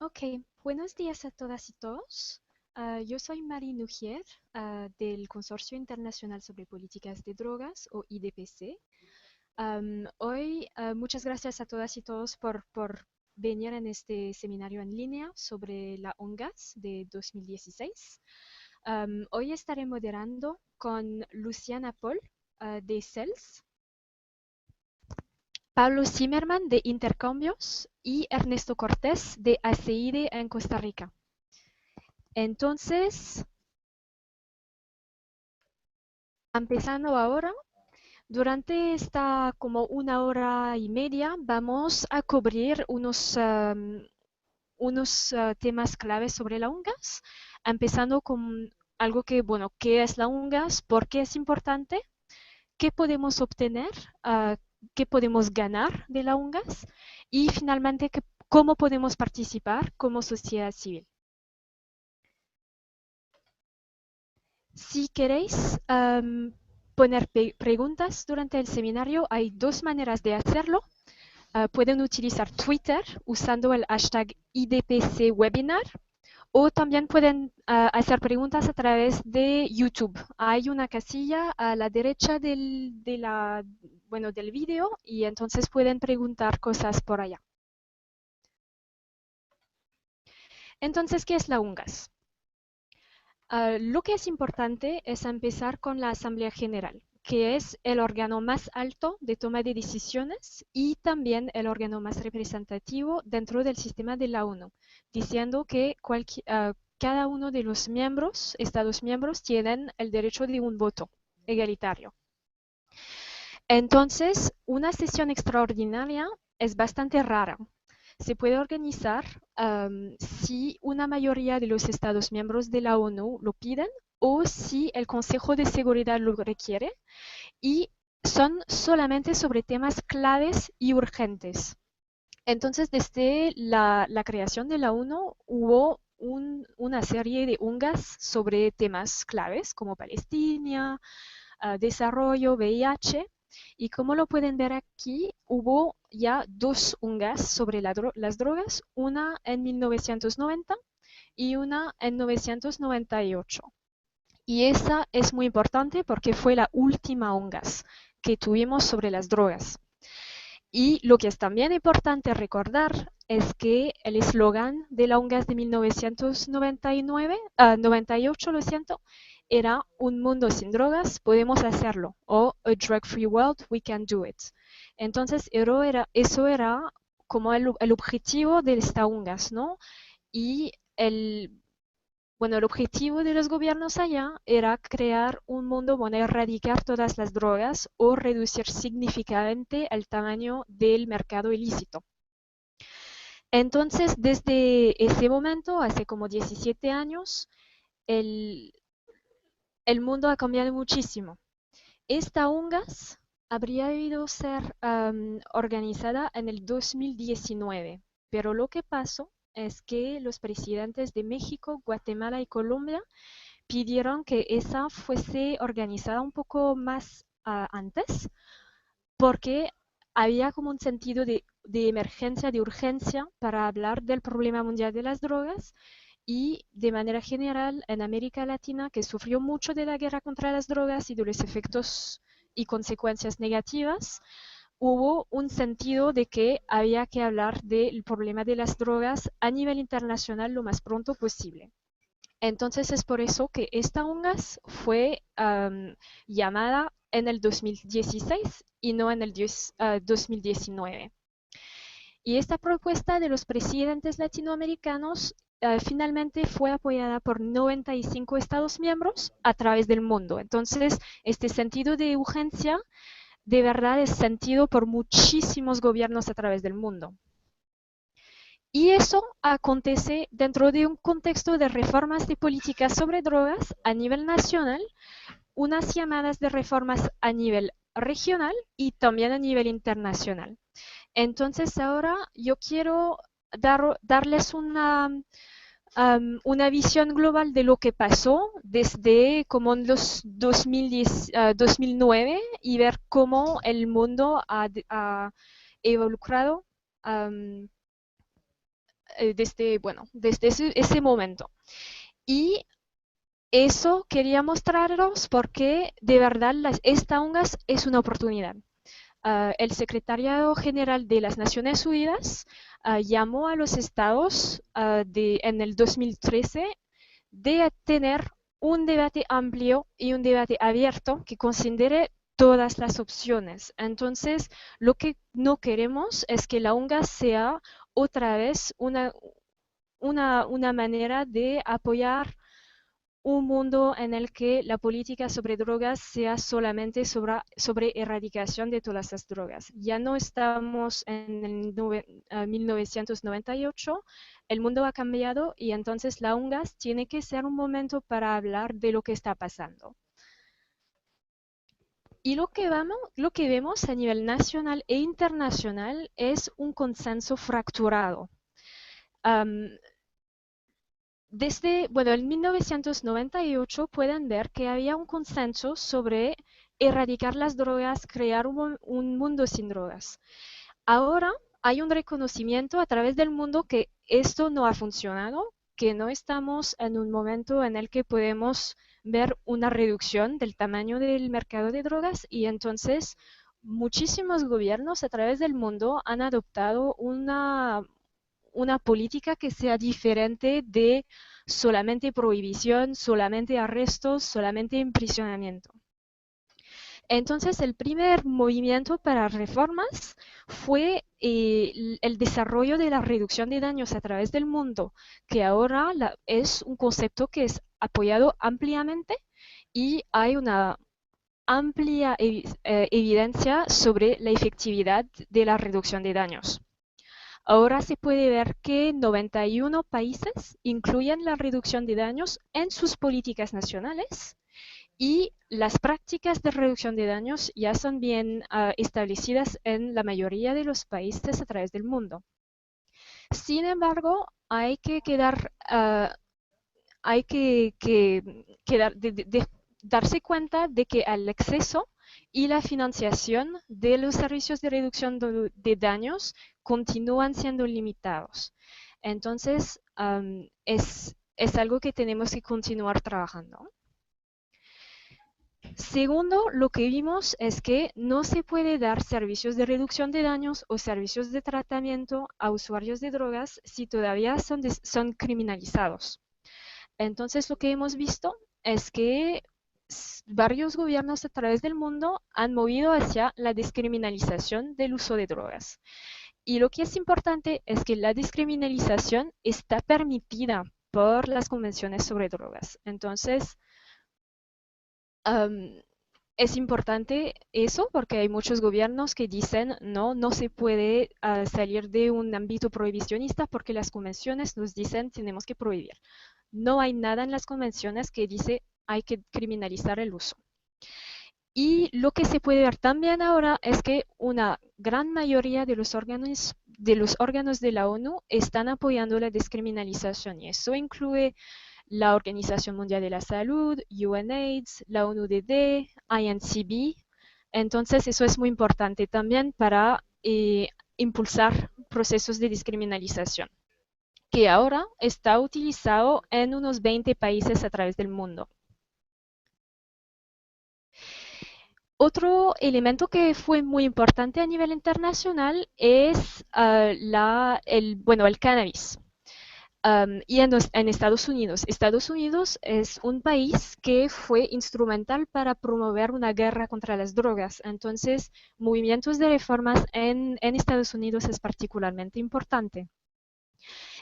Ok, buenos días a todas y todos. Yo soy Marie Nugier, del Consorcio Internacional sobre Políticas de Drogas, o IDPC. Hoy, muchas gracias a todas y todos por venir en este seminario en línea sobre la UNGAS de 2016. Hoy estaré moderando con Luciana Paul, de CELS, Pablo Zimmerman de Intercambios y Ernesto Cortés de ACIDE en Costa Rica. Entonces, empezando ahora, durante esta como una hora y media vamos a cubrir unos temas claves sobre la UNGAS, empezando con algo que, bueno, ¿qué es la UNGAS? ¿Por qué es importante? ¿Qué podemos obtener? ah, ¿Qué podemos ganar de la UNGAS? Y finalmente, ¿cómo podemos participar como sociedad civil? Si queréis poner preguntas durante el seminario, hay dos maneras de hacerlo. Pueden utilizar Twitter usando el hashtag IDPCwebinar o también pueden hacer preguntas a través de YouTube. Hay una casilla a la derecha del vídeo y entonces pueden preguntar cosas por allá. Entonces, ¿qué es la UNGAS? Lo que es importante es empezar con la Asamblea General, que es el órgano más alto de toma de decisiones y también el órgano más representativo dentro del sistema de la ONU, diciendo que cada uno de los Estados miembros, tienen el derecho de un voto egalitario. Entonces, una sesión extraordinaria es bastante rara. Se puede organizar si una mayoría de los Estados miembros de la ONU lo piden o si el Consejo de Seguridad lo requiere, y son solamente sobre temas claves y urgentes. Entonces, desde la creación de la ONU hubo una serie de UNGAS sobre temas claves como Palestina, desarrollo, VIH. Y como lo pueden ver aquí, hubo ya dos UNGAS sobre las drogas, una en 1990 y una en 1998. Y esa es muy importante porque fue la última UNGAS que tuvimos sobre las drogas. Y lo que es también importante recordar es que el eslogan de la UNGAS de 1998, lo siento, era un mundo sin drogas, podemos hacerlo, o a drug-free world, we can do it. Entonces, eso era como el objetivo de esta UNGAS, ¿no? Y el objetivo de los gobiernos allá era crear un mundo, bueno, erradicar todas las drogas o reducir significativamente el tamaño del mercado ilícito. Entonces, desde ese momento, hace como 17 años, el, el mundo ha cambiado muchísimo. Esta UNGAS habría debido ser organizada en el 2019, pero lo que pasó es que los presidentes de México, Guatemala y Colombia pidieron que esa fuese organizada un poco más antes, porque había como un sentido de emergencia, de urgencia para hablar del problema mundial de las drogas y de manera general en América Latina, que sufrió mucho de la guerra contra las drogas y de los efectos y consecuencias negativas, hubo un sentido de que había que hablar del problema de las drogas a nivel internacional lo más pronto posible. Entonces es por eso que esta UNGAS fue llamada en el 2016 y no en el 2019. Y esta propuesta de los presidentes latinoamericanos finalmente fue apoyada por 95 Estados miembros a través del mundo. Entonces, este sentido de urgencia de verdad es sentido por muchísimos gobiernos a través del mundo. Y eso acontece dentro de un contexto de reformas de políticas sobre drogas a nivel nacional, unas llamadas de reformas a nivel regional y también a nivel internacional. Entonces ahora yo quiero darles una visión global de lo que pasó desde como en los 2009 y ver cómo el mundo ha evolucionado ese momento. Y eso quería mostraros porque de verdad esta UNGAS es una oportunidad. El Secretariado General de las Naciones Unidas llamó a los estados en el 2013 de tener un debate amplio y un debate abierto que considere todas las opciones. Entonces, lo que no queremos es que la UNGAS sea otra vez una manera de apoyar un mundo en el que la política sobre drogas sea solamente sobre erradicación de todas las drogas. Ya no estamos en el 1998, el mundo ha cambiado y entonces la UNGAS tiene que ser un momento para hablar de lo que está pasando. Y lo que vemos a nivel nacional e internacional es un consenso fracturado. Um, en 1998 pueden ver que había un consenso sobre erradicar las drogas, crear un mundo sin drogas. Ahora hay un reconocimiento a través del mundo que esto no ha funcionado, que no estamos en un momento en el que podemos ver una reducción del tamaño del mercado de drogas y entonces muchísimos gobiernos a través del mundo han adoptado una política que sea diferente de solamente prohibición, solamente arrestos, solamente imprisionamiento. Entonces, el primer movimiento para reformas fue el desarrollo de la reducción de daños a través del mundo, que ahora es un concepto que es apoyado ampliamente y hay una amplia evidencia sobre la efectividad de la reducción de daños. Ahora se puede ver que 91 países incluyen la reducción de daños en sus políticas nacionales y las prácticas de reducción de daños ya son bien establecidas en la mayoría de los países a través del mundo. Sin embargo, hay que darse cuenta de que el acceso y la financiación de los servicios de reducción de daños continúan siendo limitados. Entonces, es algo que tenemos que continuar trabajando. Segundo, lo que vimos es que no se puede dar servicios de reducción de daños o servicios de tratamiento a usuarios de drogas si todavía son criminalizados. Entonces, lo que hemos visto es que varios gobiernos a través del mundo han movido hacia la descriminalización del uso de drogas. Y lo que es importante es que la descriminalización está permitida por las convenciones sobre drogas. Entonces, es importante eso porque hay muchos gobiernos que dicen no se puede salir de un ámbito prohibicionista porque las convenciones nos dicen tenemos que prohibir. No hay nada en las convenciones que dice hay que criminalizar el uso. Y lo que se puede ver también ahora es que una gran mayoría de los órganos de la ONU están apoyando la descriminalización y eso incluye la Organización Mundial de la Salud, UNAIDS, la ONUDD, INCB. Entonces eso es muy importante también para impulsar procesos de descriminalización, que ahora está utilizado en unos 20 países a través del mundo. Otro elemento que fue muy importante a nivel internacional es el cannabis. Y en Estados Unidos. Estados Unidos es un país que fue instrumental para promover una guerra contra las drogas. Entonces, movimientos de reformas en Estados Unidos es particularmente importante.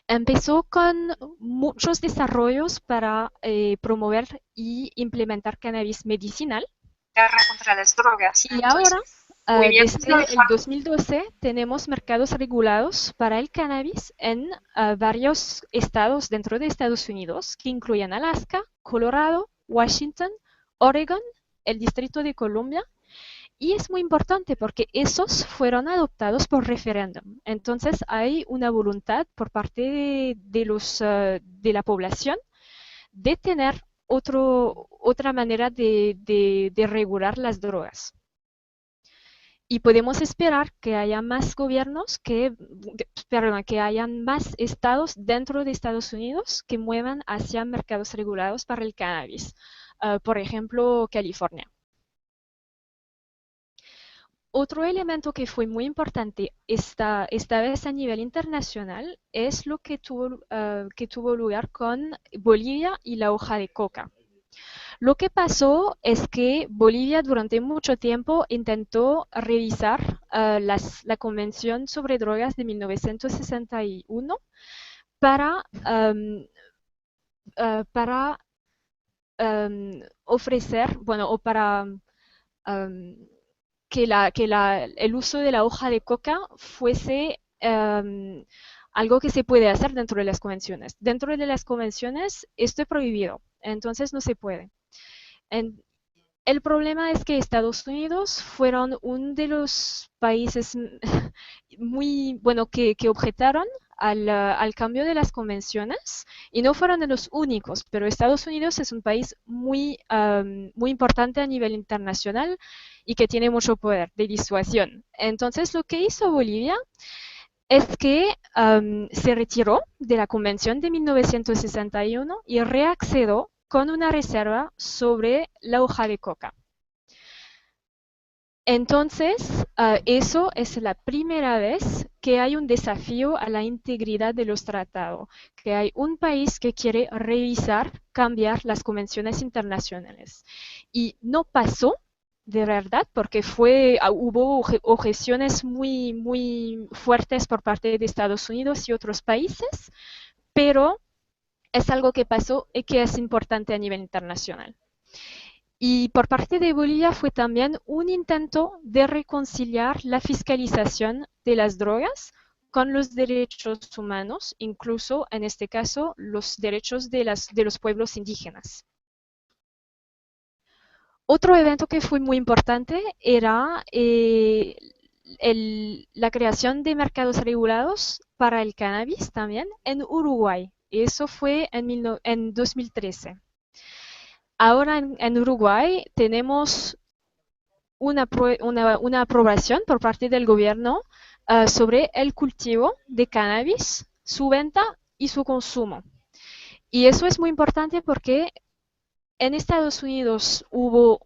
Empezó con muchos desarrollos para promover y implementar cannabis medicinal. Guerra contra las drogas. Y ahora, desde el 2012, tenemos mercados regulados para el cannabis en varios estados dentro de Estados Unidos, que incluyen Alaska, Colorado, Washington, Oregon, el Distrito de Columbia. Y es muy importante porque esos fueron adoptados por referéndum. Entonces hay una voluntad por parte de la población de tener otra manera de regular las drogas. Y podemos esperar que haya más gobiernos perdón, que hayan más estados dentro de Estados Unidos que muevan hacia mercados regulados para el cannabis. Por ejemplo, California. Otro elemento que fue muy importante esta vez a nivel internacional es lo que tuvo lugar con Bolivia y la hoja de coca. Lo que pasó es que Bolivia durante mucho tiempo intentó revisar la Convención sobre Drogas de 1961 para, para ofrecer, bueno, o para um, el uso de la hoja de coca fuese algo que se puede hacer dentro de las convenciones. Dentro de las convenciones esto es prohibido, entonces no se puede. En- el problema es que Estados Unidos fueron uno de los países muy, bueno, que objetaron al cambio de las convenciones y no fueron de los únicos, pero Estados Unidos es un país muy importante a nivel internacional y que tiene mucho poder de disuasión. Entonces, lo que hizo Bolivia es que se retiró de la Convención de 1961 y reaccedió con una reserva sobre la hoja de coca. Entonces, eso es la primera vez que hay un desafío a la integridad de los tratados, que hay un país que quiere revisar, cambiar las convenciones internacionales. Y no pasó de verdad, porque hubo objeciones muy fuertes por parte de Estados Unidos y otros países, pero es algo que pasó y que es importante a nivel internacional. Y por parte de Bolivia fue también un intento de reconciliar la fiscalización de las drogas con los derechos humanos, incluso en este caso los derechos de los pueblos indígenas. Otro evento que fue muy importante era la creación de mercados regulados para el cannabis también en Uruguay. Eso fue en 2013. Ahora en Uruguay tenemos una aprobación por parte del gobierno sobre el cultivo de cannabis, su venta y su consumo. Y eso es muy importante porque en Estados Unidos hubo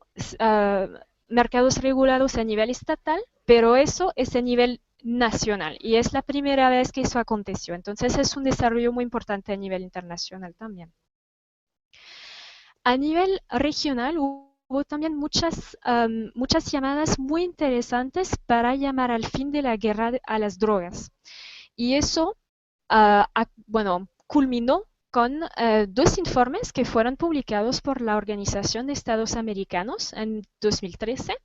mercados regulados a nivel estatal, pero eso es a nivel nacional y es la primera vez que eso aconteció. Entonces es un desarrollo muy importante a nivel internacional también. A nivel regional hubo también muchas llamadas muy interesantes para llamar al fin de la guerra a las drogas. Y eso, bueno, culminó con dos informes que fueron publicados por la Organización de Estados Americanos en 2013.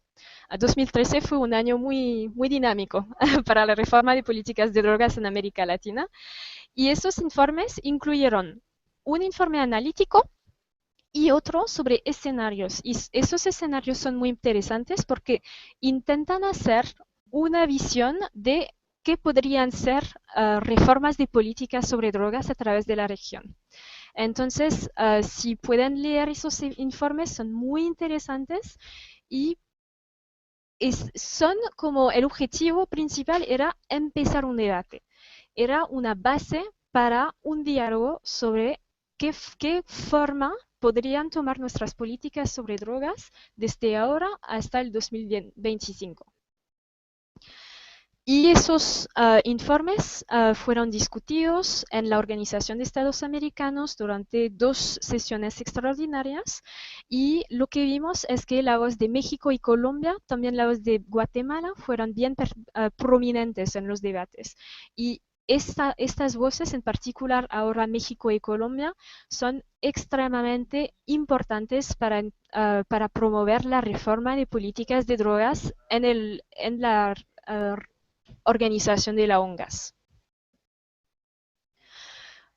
2013 fue un año muy dinámico para la reforma de políticas de drogas en América Latina. Y esos informes incluyeron un informe analítico y otro sobre escenarios. Y esos escenarios son muy interesantes porque intentan hacer una visión de qué podrían ser reformas de políticas sobre drogas a través de la región. Entonces, si pueden leer esos informes, son muy interesantes y son como el objetivo principal era empezar un debate. Era una base para un diálogo sobre qué forma podrían tomar nuestras políticas sobre drogas desde ahora hasta el 2025. Y esos informes fueron discutidos en la Organización de Estados Americanos durante dos sesiones extraordinarias y lo que vimos es que la voz de México y Colombia, también la voz de Guatemala, fueron bien prominentes en los debates. Y estas voces, en particular ahora México y Colombia, son extremadamente importantes para promover la reforma de políticas de drogas en la organización de la ONGAS.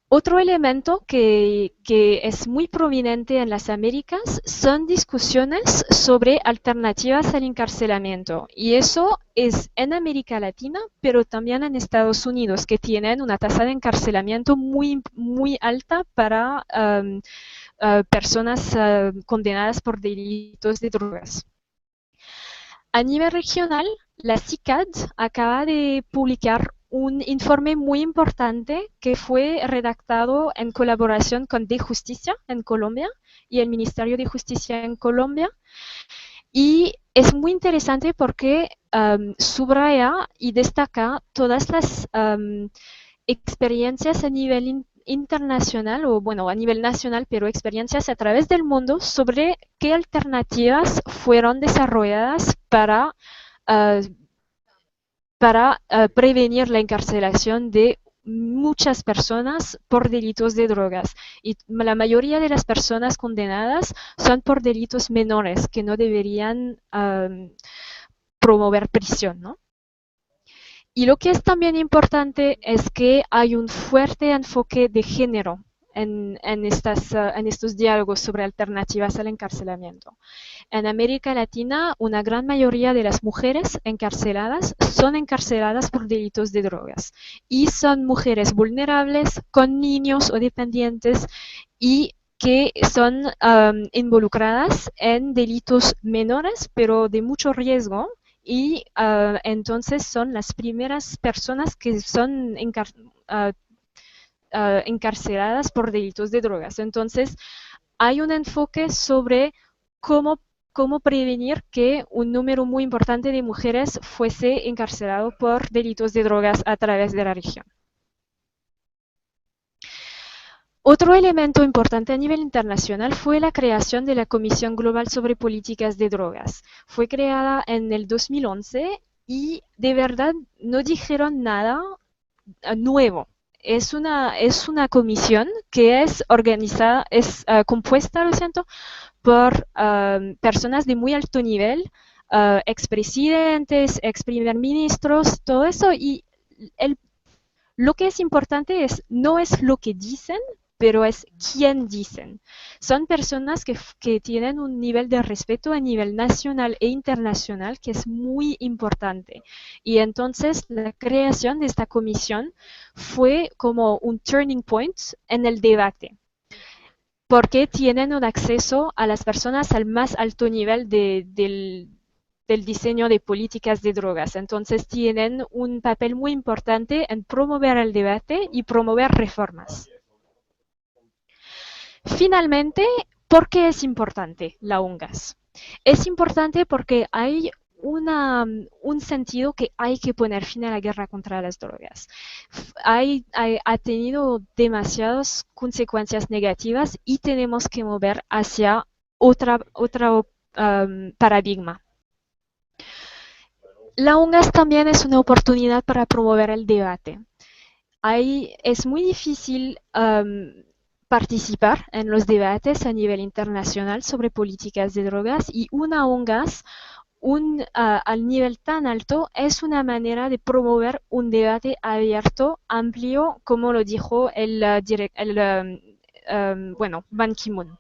Otro elemento que es muy prominente en las Américas son discusiones sobre alternativas al encarcelamiento. Y eso es en América Latina, pero también en Estados Unidos, que tienen una tasa de encarcelamiento muy alta para personas condenadas por delitos de drogas. A nivel regional, La CICAD acaba de publicar un informe muy importante que fue redactado en colaboración con De Justicia en Colombia y el Ministerio de Justicia en Colombia. Y es muy interesante porque subraya y destaca todas las experiencias a nivel internacional o bueno, a nivel nacional, pero experiencias a través del mundo sobre qué alternativas fueron desarrolladas uh, para prevenir la encarcelación de muchas personas por delitos de drogas. Y la mayoría de las personas condenadas son por delitos menores que no deberían promover prisión, ¿no? Y lo que es también importante es que hay un fuerte enfoque de género en estos diálogos sobre alternativas al encarcelamiento. En América Latina, una gran mayoría de las mujeres encarceladas son encarceladas por delitos de drogas y son mujeres vulnerables con niños o dependientes y que son involucradas en delitos menores pero de mucho riesgo y entonces son las primeras personas que son encarceladas por delitos de drogas. Entonces, hay un enfoque sobre cómo prevenir que un número muy importante de mujeres fuese encarcelado por delitos de drogas a través de la región. Otro elemento importante a nivel internacional fue la creación de la Comisión Global sobre Políticas de Drogas. Fue creada en el 2011 y de verdad no dijeron nada nuevo. Es una comisión que es organizada, es compuesta, lo siento, por personas de muy alto nivel, expresidentes, ex primer ministros, todo eso. Y lo que es importante no es lo que dicen, pero es quién dicen. Son personas que tienen un nivel de respeto a nivel nacional e internacional que es muy importante. Y entonces la creación de esta comisión fue como un turning point en el debate, porque tienen un acceso a las personas al más alto nivel del diseño de políticas de drogas. Entonces tienen un papel muy importante en promover el debate y promover reformas. Finalmente, ¿por qué es importante la UNGAS? Es importante porque hay un sentido que hay que poner fin a la guerra contra las drogas. Ha tenido demasiadas consecuencias negativas y tenemos que mover hacia otro paradigma. La UNGAS también es una oportunidad para promover el debate. Es muy difícil participar en los debates a nivel internacional sobre políticas de drogas y una UNGAS al nivel tan alto es una manera de promover un debate abierto, amplio, como lo dijo Ban Ki-moon.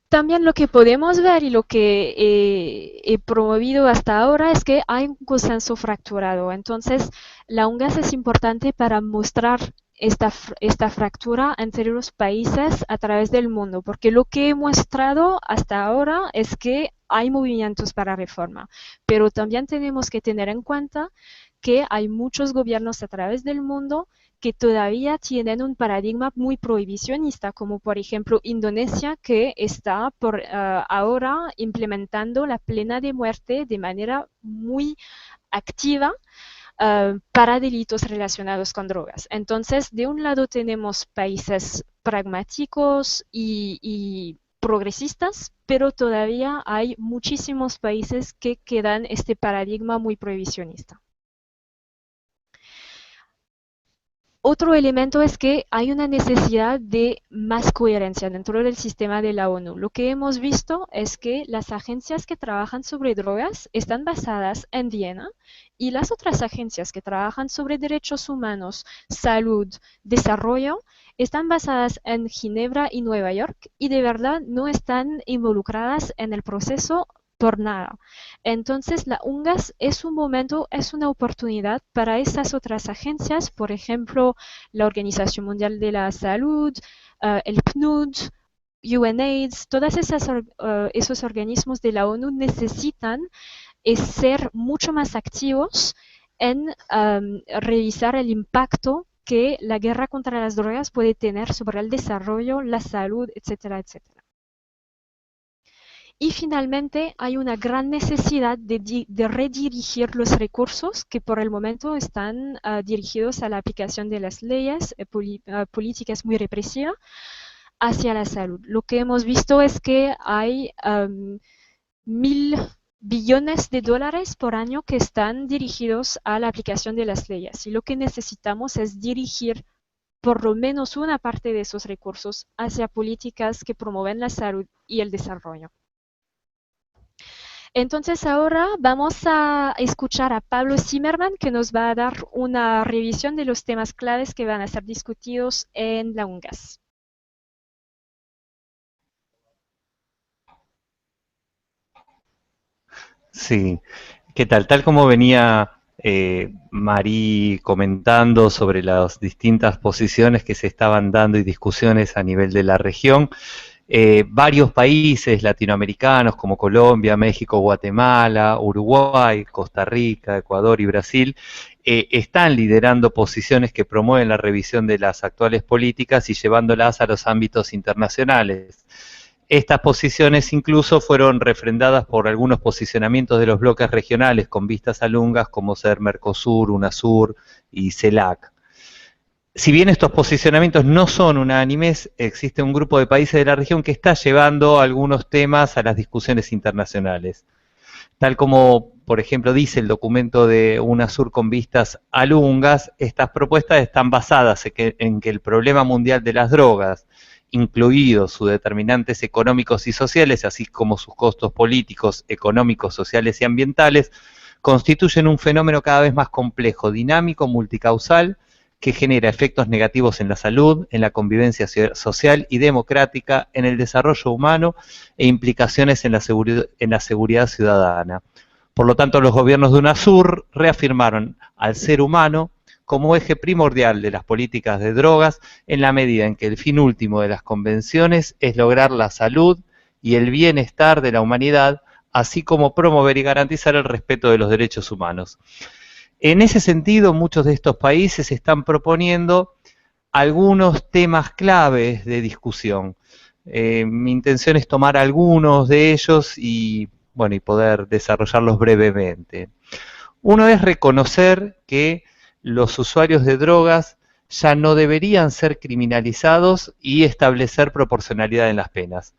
También lo que podemos ver y lo que he promovido hasta ahora es que hay un consenso fracturado. Entonces, la UNGAS es importante para mostrar esta fractura entre los países a través del mundo, porque lo que he mostrado hasta ahora es que hay movimientos para reforma, pero también tenemos que tener en cuenta que hay muchos gobiernos a través del mundo que todavía tienen un paradigma muy prohibicionista, como por ejemplo Indonesia, que está ahora implementando la pena de muerte de manera muy activa para delitos relacionados con drogas. Entonces, de un lado tenemos países pragmáticos y progresistas, pero todavía hay muchísimos países que quedan este paradigma muy prohibicionista. Otro elemento es que hay una necesidad de más coherencia dentro del sistema de la ONU. Lo que hemos visto es que las agencias que trabajan sobre drogas están basadas en Viena y las otras agencias que trabajan sobre derechos humanos, salud, desarrollo, están basadas en Ginebra y Nueva York y de verdad no están involucradas en el proceso por nada. Entonces, la UNGAS es un momento, es una oportunidad para esas otras agencias, por ejemplo, la Organización Mundial de la Salud, el PNUD UNAIDS, todos esos organismos de la ONU necesitan ser mucho más activos en revisar el impacto que la guerra contra las drogas puede tener sobre el desarrollo, la salud, etcétera, etcétera. Y finalmente hay una gran necesidad de redirigir los recursos que por el momento están dirigidos a la aplicación de las leyes, políticas muy represivas, hacia la salud. Lo que hemos visto es que hay 1.000 billones de dólares por año que están dirigidos a la aplicación de las leyes. Y lo que necesitamos es dirigir por lo menos una parte de esos recursos hacia políticas que promueven la salud y el desarrollo. Entonces ahora vamos a escuchar a Pablo Zimmerman, que nos va a dar una revisión de los temas claves que van a ser discutidos en la UNGAS. Sí, ¿qué tal? Tal como venía Marí comentando sobre las distintas posiciones que se estaban dando y discusiones a nivel de la región, varios países latinoamericanos como Colombia, México, Guatemala, Uruguay, Costa Rica, Ecuador y Brasil están liderando posiciones que promueven la revisión de las actuales políticas y llevándolas a los ámbitos internacionales. Estas posiciones incluso fueron refrendadas por algunos posicionamientos de los bloques regionales con vistas a LUNGAS como ser Mercosur, UNASUR y CELAC. Si bien estos posicionamientos no son unánimes, existe un grupo de países de la región que está llevando algunos temas a las discusiones internacionales. Tal como, por ejemplo, dice el documento de UNASUR con vistas a LUNGAS, estas propuestas están basadas en que el problema mundial de las drogas, incluidos sus determinantes económicos y sociales, así como sus costos políticos, económicos, sociales y ambientales, constituyen un fenómeno cada vez más complejo, dinámico, multicausal, que genera efectos negativos en la salud, en la convivencia social y democrática, en el desarrollo humano e implicaciones en la seguridad ciudadana. Por lo tanto, los gobiernos de UNASUR reafirmaron al ser humano como eje primordial de las políticas de drogas, en la medida en que el fin último de las convenciones es lograr la salud y el bienestar de la humanidad, así como promover y garantizar el respeto de los derechos humanos. En ese sentido, muchos de estos países están proponiendo algunos temas claves de discusión. Mi intención es tomar algunos de ellos y poder desarrollarlos brevemente. Uno es reconocer que los usuarios de drogas ya no deberían ser criminalizados y establecer proporcionalidad en las penas.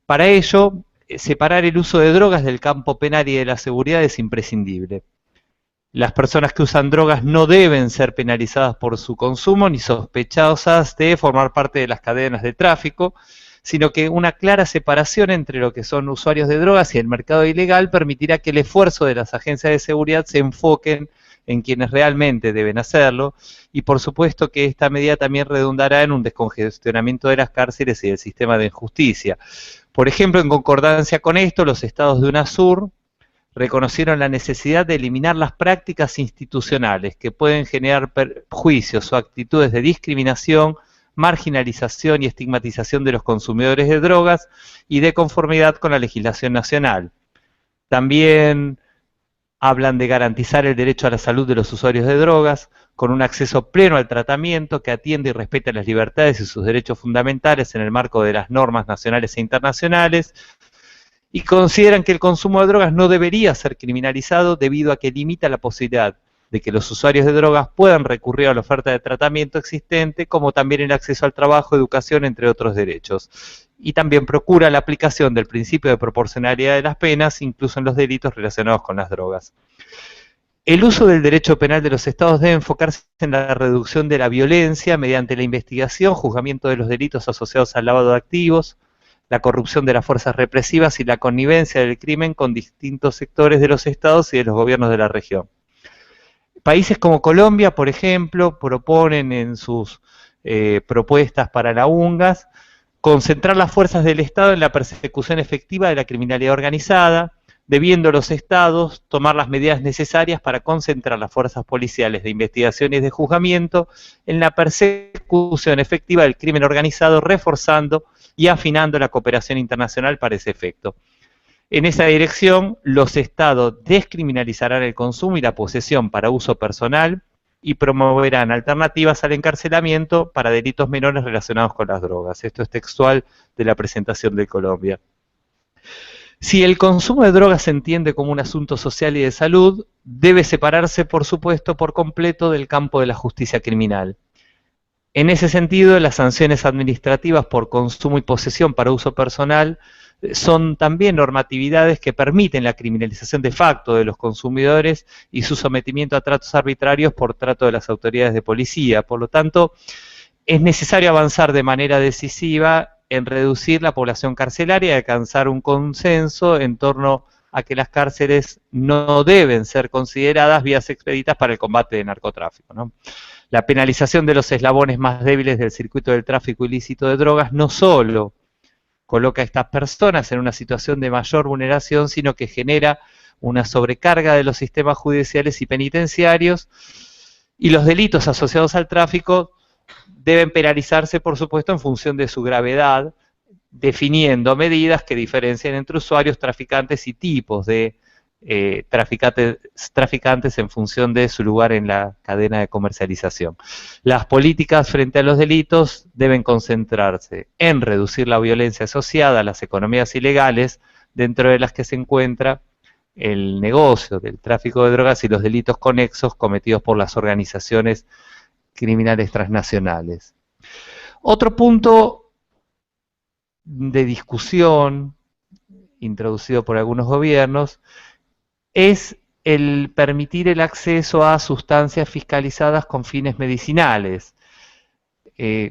Para ello, separar el uso de drogas del campo penal y de la seguridad es imprescindible. Las personas que usan drogas no deben ser penalizadas por su consumo ni sospechosas de formar parte de las cadenas de tráfico, sino que una clara separación entre lo que son usuarios de drogas y el mercado ilegal permitirá que el esfuerzo de las agencias de seguridad se enfoquen en quienes realmente deben hacerlo, y por supuesto que esta medida también redundará en un descongestionamiento de las cárceles y del sistema de justicia. Por ejemplo, en concordancia con esto, los estados de UNASUR reconocieron la necesidad de eliminar las prácticas institucionales que pueden generar perjuicios o actitudes de discriminación, marginalización y estigmatización de los consumidores de drogas y de conformidad con la legislación nacional. También hablan de garantizar el derecho a la salud de los usuarios de drogas, con un acceso pleno al tratamiento que atiende y respeta las libertades y sus derechos fundamentales en el marco de las normas nacionales e internacionales, y consideran que el consumo de drogas no debería ser criminalizado debido a que limita la posibilidad de que los usuarios de drogas puedan recurrir a la oferta de tratamiento existente, como también el acceso al trabajo, educación, entre otros derechos. Y también procura la aplicación del principio de proporcionalidad de las penas, incluso en los delitos relacionados con las drogas. El uso del derecho penal de los estados debe enfocarse en la reducción de la violencia mediante la investigación, juzgamiento de los delitos asociados al lavado de activos, la corrupción de las fuerzas represivas y la connivencia del crimen con distintos sectores de los estados y de los gobiernos de la región. Países como Colombia, por ejemplo, proponen en sus propuestas para la UNGAS concentrar las fuerzas del Estado en la persecución efectiva de la criminalidad organizada, debiendo los estados tomar las medidas necesarias para concentrar las fuerzas policiales de investigación y de juzgamiento en la persecución efectiva del crimen organizado, reforzando y afinando la cooperación internacional para ese efecto. En esa dirección, los estados descriminalizarán el consumo y la posesión para uso personal y promoverán alternativas al encarcelamiento para delitos menores relacionados con las drogas. Esto es textual de la presentación de Colombia. Si el consumo de drogas se entiende como un asunto social y de salud, debe separarse, por supuesto, por completo del campo de la justicia criminal. En ese sentido, las sanciones administrativas por consumo y posesión para uso personal son también normatividades que permiten la criminalización de facto de los consumidores y su sometimiento a tratos arbitrarios por trato de las autoridades de policía. Por lo tanto, es necesario avanzar de manera decisiva en reducir la población carcelaria y alcanzar un consenso en torno a que las cárceles no deben ser consideradas vías expeditas para el combate del narcotráfico, ¿no? La penalización de los eslabones más débiles del circuito del tráfico ilícito de drogas no solo coloca a estas personas en una situación de mayor vulneración, sino que genera una sobrecarga de los sistemas judiciales y penitenciarios, y los delitos asociados al tráfico deben penalizarse, por supuesto, en función de su gravedad, definiendo medidas que diferencien entre usuarios, traficantes y tipos de traficantes en función de su lugar en la cadena de comercialización. Las políticas frente a los delitos deben concentrarse en reducir la violencia asociada a las economías ilegales, dentro de las que se encuentra el negocio del tráfico de drogas y los delitos conexos cometidos por las organizaciones criminales transnacionales. Otro punto de discusión introducido por algunos gobiernos es el permitir el acceso a sustancias fiscalizadas con fines medicinales.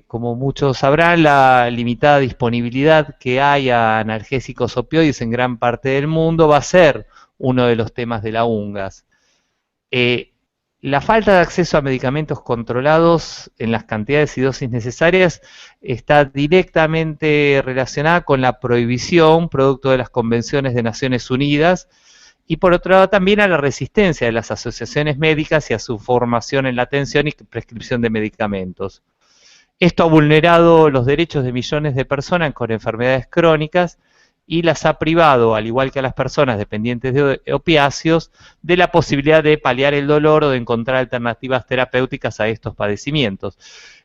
Como muchos sabrán, la limitada disponibilidad que hay a analgésicos opioides en gran parte del mundo va a ser uno de los temas de la UNGAS. La falta de acceso a medicamentos controlados en las cantidades y dosis necesarias está directamente relacionada con la prohibición, producto de las convenciones de Naciones Unidas, y por otro lado también a la resistencia de las asociaciones médicas y a su formación en la atención y prescripción de medicamentos. Esto ha vulnerado los derechos de millones de personas con enfermedades crónicas y las ha privado, al igual que a las personas dependientes de opiáceos, de la posibilidad de paliar el dolor o de encontrar alternativas terapéuticas a estos padecimientos.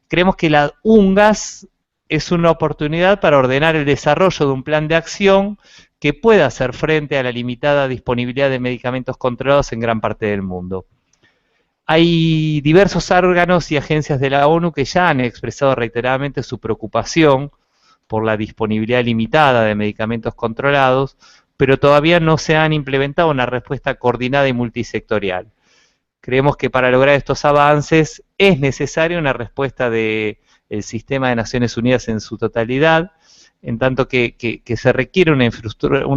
Creemos que la UNGAS es una oportunidad para ordenar el desarrollo de un plan de acción que pueda hacer frente a la limitada disponibilidad de medicamentos controlados en gran parte del mundo. Hay diversos órganos y agencias de la ONU que ya han expresado reiteradamente su preocupación por la disponibilidad limitada de medicamentos controlados, pero todavía no se han implementado una respuesta coordinada y multisectorial. Creemos que para lograr estos avances es necesaria una respuesta del sistema de Naciones Unidas en su totalidad, en tanto que se requiere una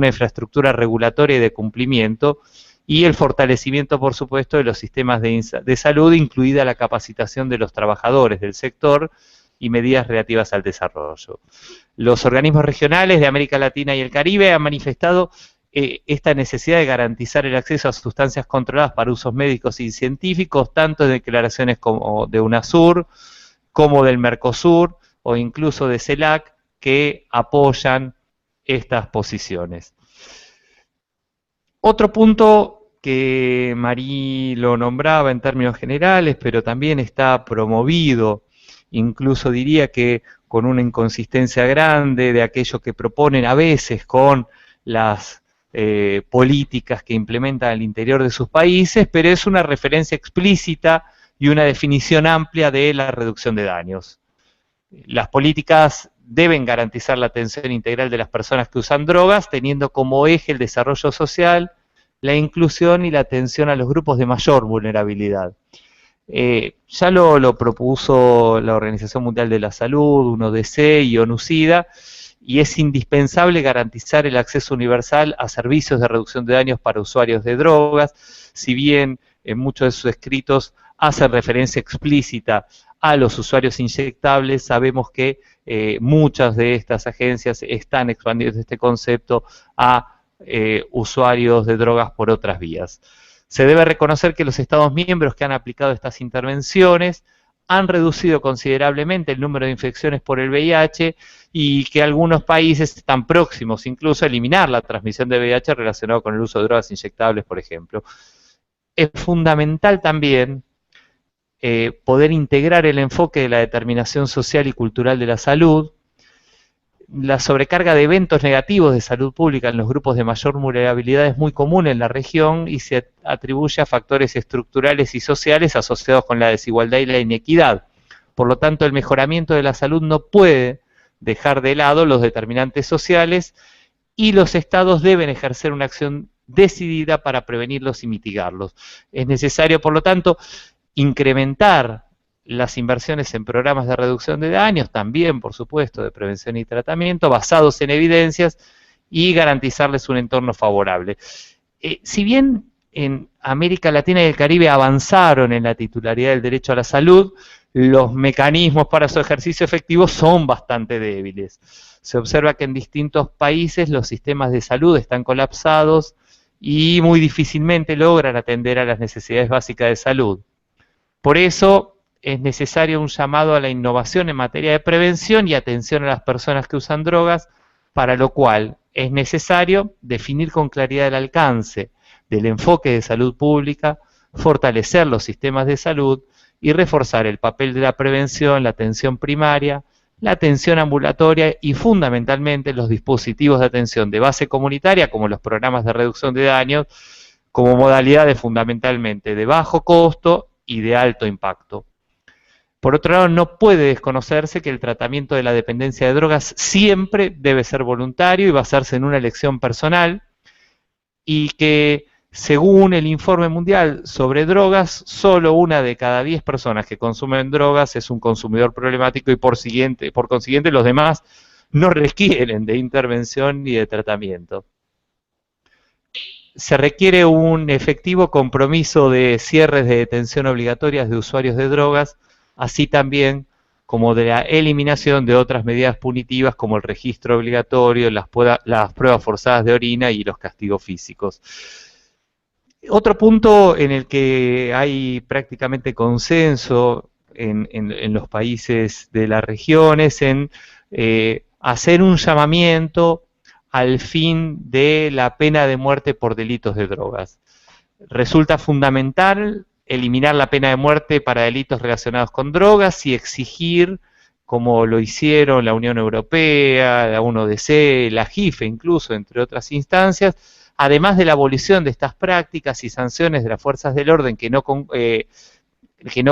infraestructura regulatoria y de cumplimiento, y el fortalecimiento, por supuesto, de los sistemas de salud, incluida la capacitación de los trabajadores del sector y medidas relativas al desarrollo. Los organismos regionales de América Latina y el Caribe han manifestado esta necesidad de garantizar el acceso a sustancias controladas para usos médicos y científicos, tanto en declaraciones como de UNASUR, como del Mercosur, o incluso de CELAC, que apoyan estas posiciones. Otro punto que Marí lo nombraba en términos generales, pero también está promovido, incluso diría que con una inconsistencia grande de aquello que proponen a veces con las políticas que implementan al interior de sus países, pero es una referencia explícita y una definición amplia de la reducción de daños. Las políticas deben garantizar la atención integral de las personas que usan drogas, teniendo como eje el desarrollo social, la inclusión y la atención a los grupos de mayor vulnerabilidad. Ya lo propuso la Organización Mundial de la Salud, UNODC y ONU-SIDA, y es indispensable garantizar el acceso universal a servicios de reducción de daños para usuarios de drogas, si bien en muchos de sus escritos hacen referencia explícita a los usuarios inyectables, sabemos que muchas de estas agencias están expandiendo este concepto a usuarios de drogas por otras vías. Se debe reconocer que los Estados miembros que han aplicado estas intervenciones han reducido considerablemente el número de infecciones por el VIH y que algunos países están próximos incluso a eliminar la transmisión de VIH relacionado con el uso de drogas inyectables, por ejemplo. Es fundamental también poder integrar el enfoque de la determinación social y cultural de la salud. La sobrecarga de eventos negativos de salud pública en los grupos de mayor vulnerabilidad es muy común en la región y se atribuye a factores estructurales y sociales asociados con la desigualdad y la inequidad. Por lo tanto, el mejoramiento de la salud no puede dejar de lado los determinantes sociales y los estados deben ejercer una acción decidida para prevenirlos y mitigarlos. Es necesario, por lo tanto, incrementar las inversiones en programas de reducción de daños, también, por supuesto, de prevención y tratamiento, basados en evidencias y garantizarles un entorno favorable. Si bien en América Latina y el Caribe avanzaron en la titularidad del derecho a la salud, los mecanismos para su ejercicio efectivo son bastante débiles. Se observa que en distintos países los sistemas de salud están colapsados y muy difícilmente logran atender a las necesidades básicas de salud. Por eso, es necesario un llamado a la innovación en materia de prevención y atención a las personas que usan drogas, para lo cual es necesario definir con claridad el alcance del enfoque de salud pública, fortalecer los sistemas de salud y reforzar el papel de la prevención, la atención primaria, la atención ambulatoria y fundamentalmente los dispositivos de atención de base comunitaria, como los programas de reducción de daños, como modalidades fundamentalmente de bajo costo y de alto impacto. Por otro lado, no puede desconocerse que el tratamiento de la dependencia de drogas siempre debe ser voluntario y basarse en una elección personal, y que, según el Informe Mundial sobre Drogas, solo 1 de cada 10 personas que consumen drogas es un consumidor problemático y por consiguiente los demás no requieren de intervención ni de tratamiento. Se requiere un efectivo compromiso de cierres de detención obligatorias de usuarios de drogas, así también como de la eliminación de otras medidas punitivas como el registro obligatorio, las pruebas forzadas de orina y los castigos físicos. Otro punto en el que hay prácticamente consenso en los países de la región es en hacer un llamamiento al fin de la pena de muerte por delitos de drogas. Resulta fundamental eliminar la pena de muerte para delitos relacionados con drogas y exigir, como lo hicieron la Unión Europea, la UNODC, la JIFE incluso, entre otras instancias, además de la abolición de estas prácticas y sanciones de las fuerzas del orden que no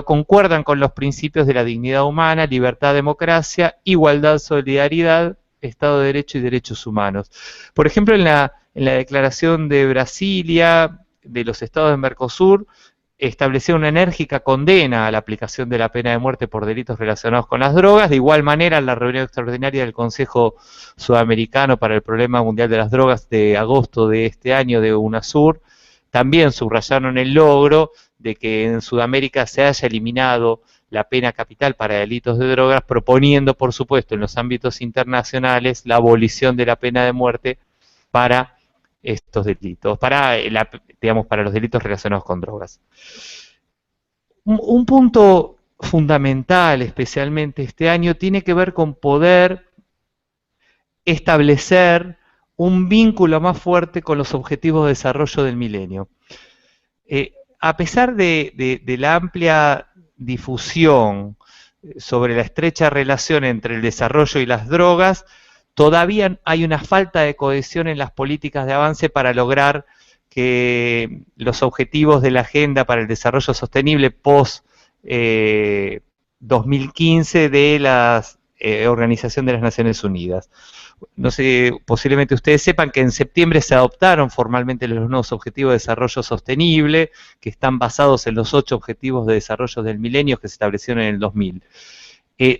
concuerdan con los principios de la dignidad humana, libertad, democracia, igualdad, solidaridad, Estado de Derecho y derechos humanos. Por ejemplo, en la declaración de Brasilia, de los estados de Mercosur, estableció una enérgica condena a la aplicación de la pena de muerte por delitos relacionados con las drogas. De igual manera, en la reunión extraordinaria del Consejo Sudamericano para el Problema Mundial de las Drogas de agosto de este año de UNASUR, también subrayaron el logro de que en Sudamérica se haya eliminado la pena capital para delitos de drogas, proponiendo, por supuesto, en los ámbitos internacionales la abolición de la pena de muerte para estos delitos, para los delitos relacionados con drogas. Un punto fundamental, especialmente este año, tiene que ver con poder establecer un vínculo más fuerte con los objetivos de desarrollo del milenio. A pesar de la amplia difusión sobre la estrecha relación entre el desarrollo y las drogas, todavía hay una falta de cohesión en las políticas de avance para lograr que los objetivos de la Agenda para el Desarrollo Sostenible post-2015 de la Organización de las Naciones Unidas. No sé, posiblemente ustedes sepan que en septiembre se adoptaron formalmente los nuevos Objetivos de Desarrollo Sostenible, que están basados en los 8 Objetivos de Desarrollo del Milenio que se establecieron en el 2000.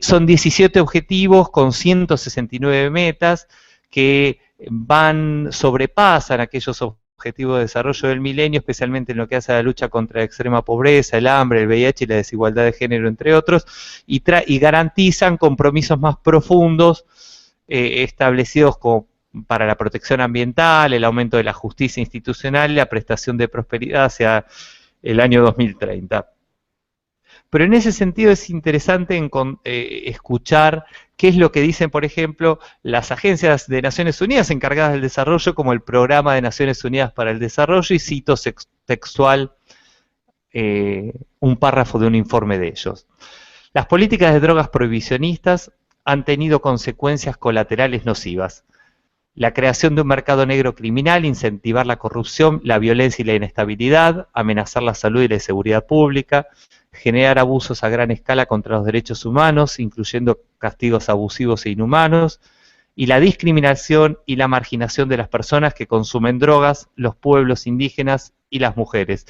Son 17 objetivos con 169 metas que sobrepasan aquellos objetivos de desarrollo del milenio, especialmente en lo que hace a la lucha contra la extrema pobreza, el hambre, el VIH y la desigualdad de género, entre otros, y garantizan compromisos más profundos establecidos para la protección ambiental, el aumento de la justicia institucional y la prestación de prosperidad hacia el año 2030. Pero en ese sentido es interesante escuchar qué es lo que dicen, por ejemplo, las agencias de Naciones Unidas encargadas del desarrollo, como el Programa de Naciones Unidas para el Desarrollo, y cito textual un párrafo de un informe de ellos. Las políticas de drogas prohibicionistas han tenido consecuencias colaterales nocivas. La creación de un mercado negro criminal, incentivar la corrupción, la violencia y la inestabilidad, amenazar la salud y la seguridad pública, generar abusos a gran escala contra los derechos humanos, incluyendo castigos abusivos e inhumanos, y la discriminación y la marginación de las personas que consumen drogas, los pueblos indígenas y las mujeres.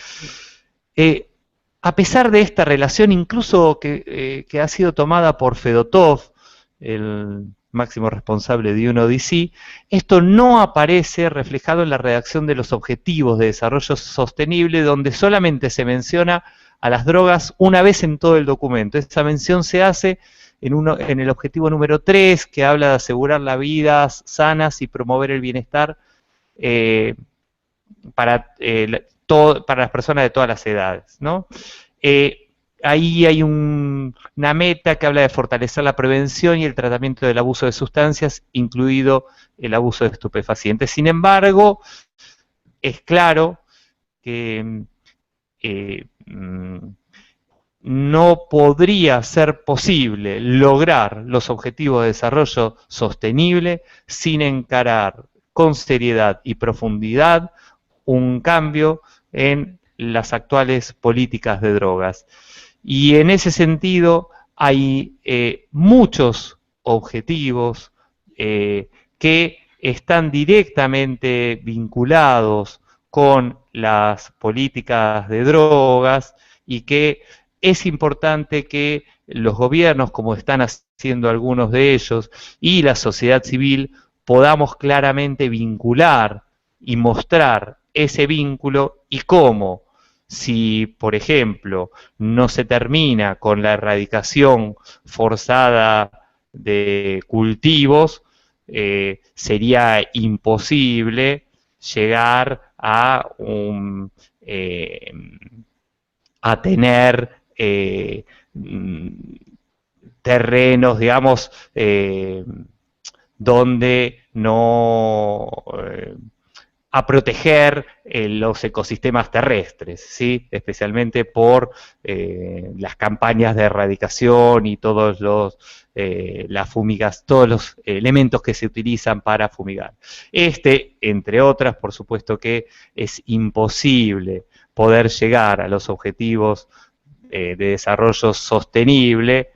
A pesar de esta relación, incluso que ha sido tomada por Fedotov, el máximo responsable de UNODC, esto no aparece reflejado en la redacción de los Objetivos de Desarrollo Sostenible, donde solamente se menciona a las drogas una vez en todo el documento. Esta mención se hace en el objetivo número 3, que habla de asegurar las vidas sanas y promover el bienestar para las personas de todas las edades, ¿no? Ahí hay una meta que habla de fortalecer la prevención y el tratamiento del abuso de sustancias, incluido el abuso de estupefacientes. Sin embargo, es claro que no podría ser posible lograr los objetivos de desarrollo sostenible sin encarar con seriedad y profundidad un cambio en las actuales políticas de drogas. Y en ese sentido hay muchos objetivos que están directamente vinculados con las políticas de drogas y que es importante que los gobiernos, como están haciendo algunos de ellos, y la sociedad civil, podamos claramente vincular y mostrar ese vínculo y cómo, si, por ejemplo, no se termina con la erradicación forzada de cultivos, sería imposible llegar a tener terrenos, digamos, donde no... a proteger los ecosistemas terrestres, ¿sí? Especialmente por las campañas de erradicación y todos los elementos que se utilizan para fumigar. Entre otras, por supuesto que es imposible poder llegar a los objetivos de desarrollo sostenible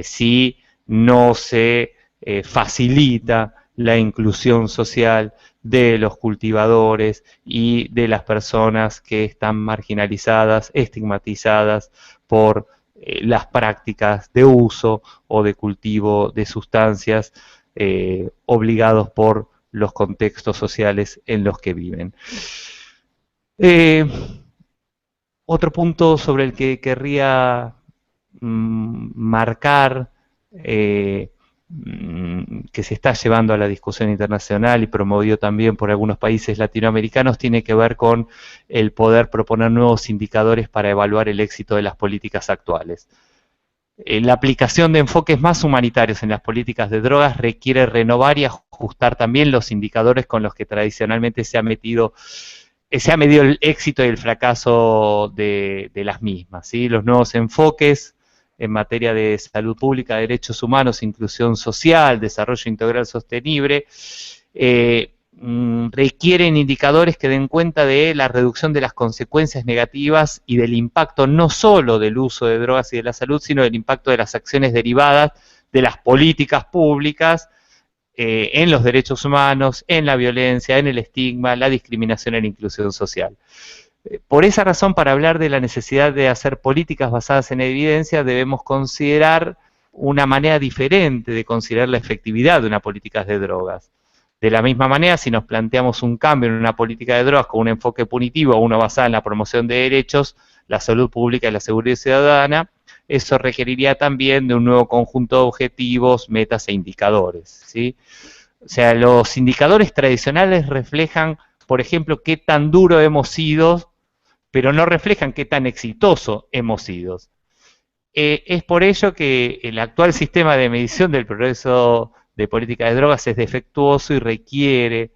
si no se facilita la inclusión social de los cultivadores y de las personas que están marginalizadas, estigmatizadas por las prácticas de uso o de cultivo de sustancias obligados por los contextos sociales en los que viven. Otro punto sobre el que querría marcar que se está llevando a la discusión internacional y promovido también por algunos países latinoamericanos tiene que ver con el poder proponer nuevos indicadores para evaluar el éxito de las políticas actuales. La aplicación de enfoques más humanitarios en las políticas de drogas requiere renovar y ajustar también los indicadores con los que tradicionalmente se ha medido el éxito y el fracaso de las mismas, ¿sí? Los nuevos enfoques en materia de salud pública, derechos humanos, inclusión social, desarrollo integral sostenible, requieren indicadores que den cuenta de la reducción de las consecuencias negativas y del impacto no solo del uso de drogas y de la salud, sino del impacto de las acciones derivadas de las políticas públicas en los derechos humanos, en la violencia, en el estigma, la discriminación y la inclusión social. Por esa razón, para hablar de la necesidad de hacer políticas basadas en evidencia, debemos considerar una manera diferente de considerar la efectividad de una política de drogas. De la misma manera, si nos planteamos un cambio en una política de drogas con un enfoque punitivo o uno basado en la promoción de derechos, la salud pública y la seguridad ciudadana, eso requeriría también de un nuevo conjunto de objetivos, metas e indicadores, ¿sí? O sea, los indicadores tradicionales reflejan, por ejemplo, qué tan duro hemos sido, pero no reflejan qué tan exitoso hemos sido. Es por ello que el actual sistema de medición del progreso de política de drogas es defectuoso y requiere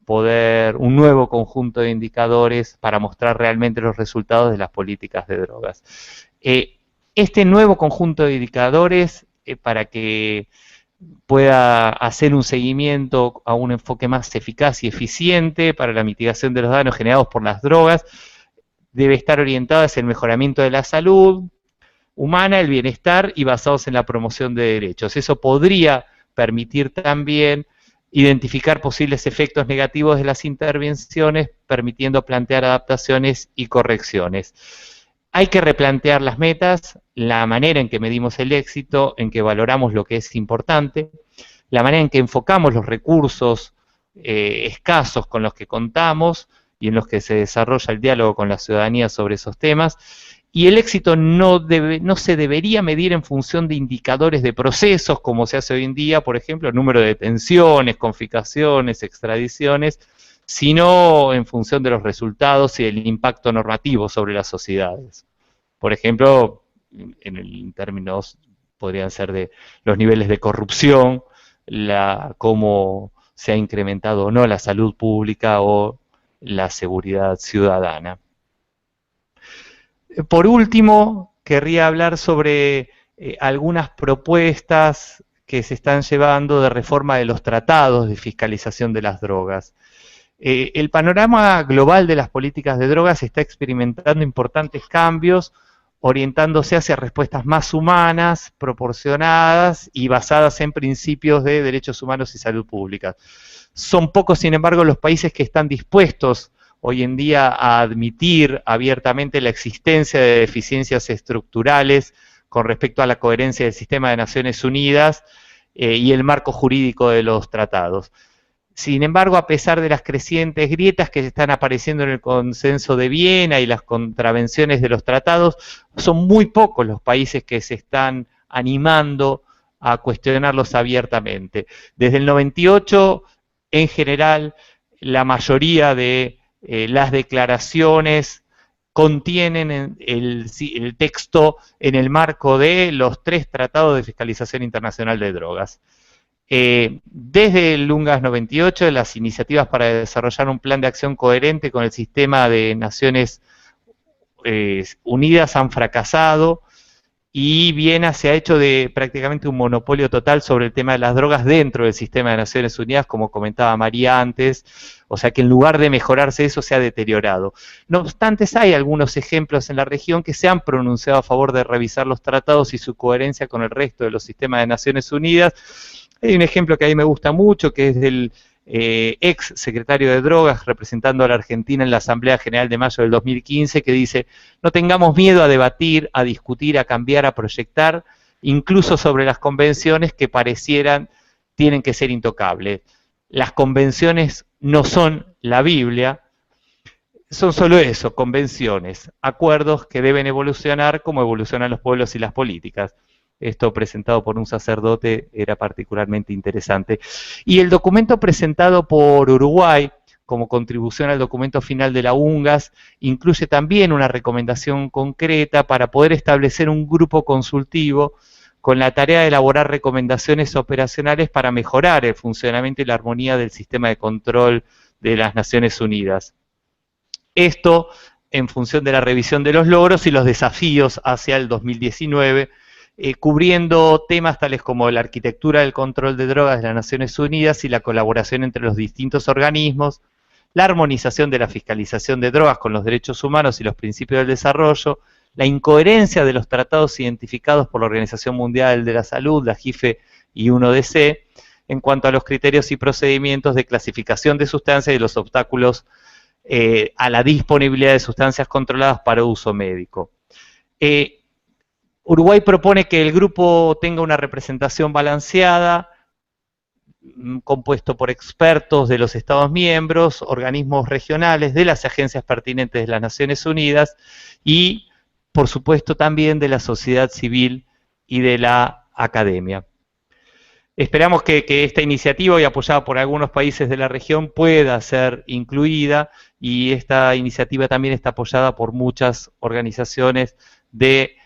un nuevo conjunto de indicadores para mostrar realmente los resultados de las políticas de drogas. Este nuevo conjunto de indicadores, para que pueda hacer un seguimiento a un enfoque más eficaz y eficiente para la mitigación de los daños generados por las drogas, debe estar orientado hacia el mejoramiento de la salud humana, el bienestar y basados en la promoción de derechos. Eso podría permitir también identificar posibles efectos negativos de las intervenciones, permitiendo plantear adaptaciones y correcciones. Hay que replantear las metas, la manera en que medimos el éxito, en que valoramos lo que es importante, la manera en que enfocamos los recursos escasos con los que contamos y en los que se desarrolla el diálogo con la ciudadanía sobre esos temas. Y el éxito no se debería medir en función de indicadores de procesos, como se hace hoy en día, por ejemplo, el número de detenciones, confiscaciones, extradiciones, sino en función de los resultados y el impacto normativo sobre las sociedades. Por ejemplo, en términos podrían ser de los niveles de corrupción, cómo se ha incrementado o no la salud pública o la seguridad ciudadana. Por último, querría hablar sobre algunas propuestas que se están llevando de reforma de los tratados de fiscalización de las drogas. El panorama global de las políticas de drogas está experimentando importantes cambios, orientándose hacia respuestas más humanas, proporcionadas y basadas en principios de derechos humanos y salud pública. Son pocos, sin embargo, los países que están dispuestos hoy en día a admitir abiertamente la existencia de deficiencias estructurales con respecto a la coherencia del sistema de Naciones Unidas y el marco jurídico de los tratados. Sin embargo, a pesar de las crecientes grietas que están apareciendo en el consenso de Viena y las contravenciones de los tratados, son muy pocos los países que se están animando a cuestionarlos abiertamente. Desde el 98, en general, la mayoría de las declaraciones contienen el texto en el marco de los 3 tratados de fiscalización internacional de drogas. Desde el UNGAS 98, las iniciativas para desarrollar un plan de acción coherente con el sistema de Naciones Unidas han fracasado y Viena se ha hecho de prácticamente un monopolio total sobre el tema de las drogas dentro del sistema de Naciones Unidas, como comentaba María antes, o sea que en lugar de mejorarse eso se ha deteriorado. No obstante, hay algunos ejemplos en la región que se han pronunciado a favor de revisar los tratados y su coherencia con el resto de los sistemas de Naciones Unidas. Hay un ejemplo que a mí me gusta mucho, que es del ex secretario de Drogas representando a la Argentina en la Asamblea General de mayo del 2015, que dice: no tengamos miedo a debatir, a discutir, a cambiar, a proyectar, incluso sobre las convenciones que parecieran tienen que ser intocables. Las convenciones no son la Biblia, son solo eso, convenciones, acuerdos que deben evolucionar como evolucionan los pueblos y las políticas. Esto presentado por un sacerdote era particularmente interesante. Y el documento presentado por Uruguay, como contribución al documento final de la UNGAS, incluye también una recomendación concreta para poder establecer un grupo consultivo con la tarea de elaborar recomendaciones operacionales para mejorar el funcionamiento y la armonía del sistema de control de las Naciones Unidas. Esto en función de la revisión de los logros y los desafíos hacia el 2019, cubriendo temas tales como la arquitectura del control de drogas de las Naciones Unidas y la colaboración entre los distintos organismos, la armonización de la fiscalización de drogas con los derechos humanos y los principios del desarrollo, la incoherencia de los tratados identificados por la Organización Mundial de la Salud, la GIFE y UNODC, en cuanto a los criterios y procedimientos de clasificación de sustancias y los obstáculos a la disponibilidad de sustancias controladas para uso médico. Uruguay propone que el grupo tenga una representación balanceada, compuesto por expertos de los Estados miembros, organismos regionales, de las agencias pertinentes de las Naciones Unidas y, por supuesto, también de la sociedad civil y de la academia. Esperamos que esta iniciativa, y apoyada por algunos países de la región, pueda ser incluida, y esta iniciativa también está apoyada por muchas organizaciones de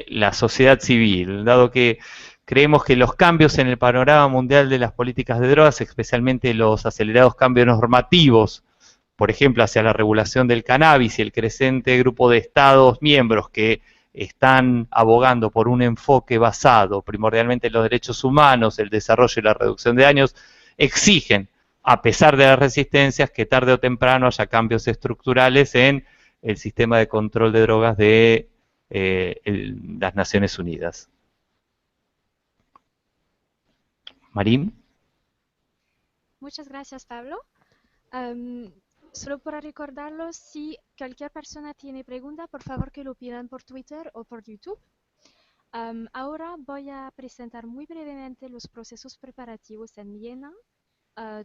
la sociedad civil, dado que creemos que los cambios en el panorama mundial de las políticas de drogas, especialmente los acelerados cambios normativos, por ejemplo, hacia la regulación del cannabis y el creciente grupo de Estados miembros que están abogando por un enfoque basado primordialmente en los derechos humanos, el desarrollo y la reducción de daños, exigen, a pesar de las resistencias, que tarde o temprano haya cambios estructurales en el sistema de control de drogas de las Naciones Unidas. Marín. Muchas gracias, Pablo. Solo para recordarlos, si cualquier persona tiene pregunta, por favor que lo pidan por Twitter o por YouTube. Ahora voy a presentar muy brevemente los procesos preparativos en Viena,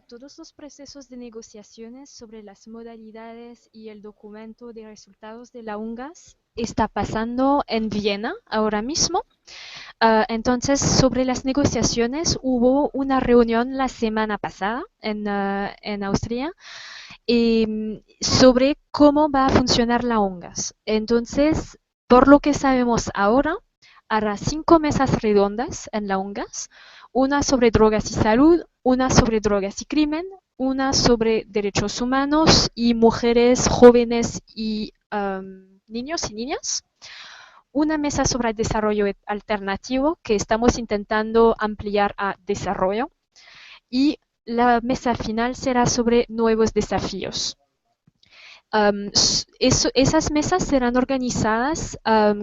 todos los procesos de negociaciones sobre las modalidades y el documento de resultados de la UNGAS está pasando en Viena ahora mismo. Entonces, sobre las negociaciones, hubo una reunión la semana pasada en Austria sobre cómo va a funcionar la UNGAS. Entonces, por lo que sabemos ahora, habrá 5 mesas redondas en la UNGAS, una sobre drogas y salud, una sobre drogas y crimen, una sobre derechos humanos y mujeres, jóvenes y niños y niñas, una mesa sobre desarrollo alternativo que estamos intentando ampliar a desarrollo, y la mesa final será sobre nuevos desafíos. Esas mesas serán organizadas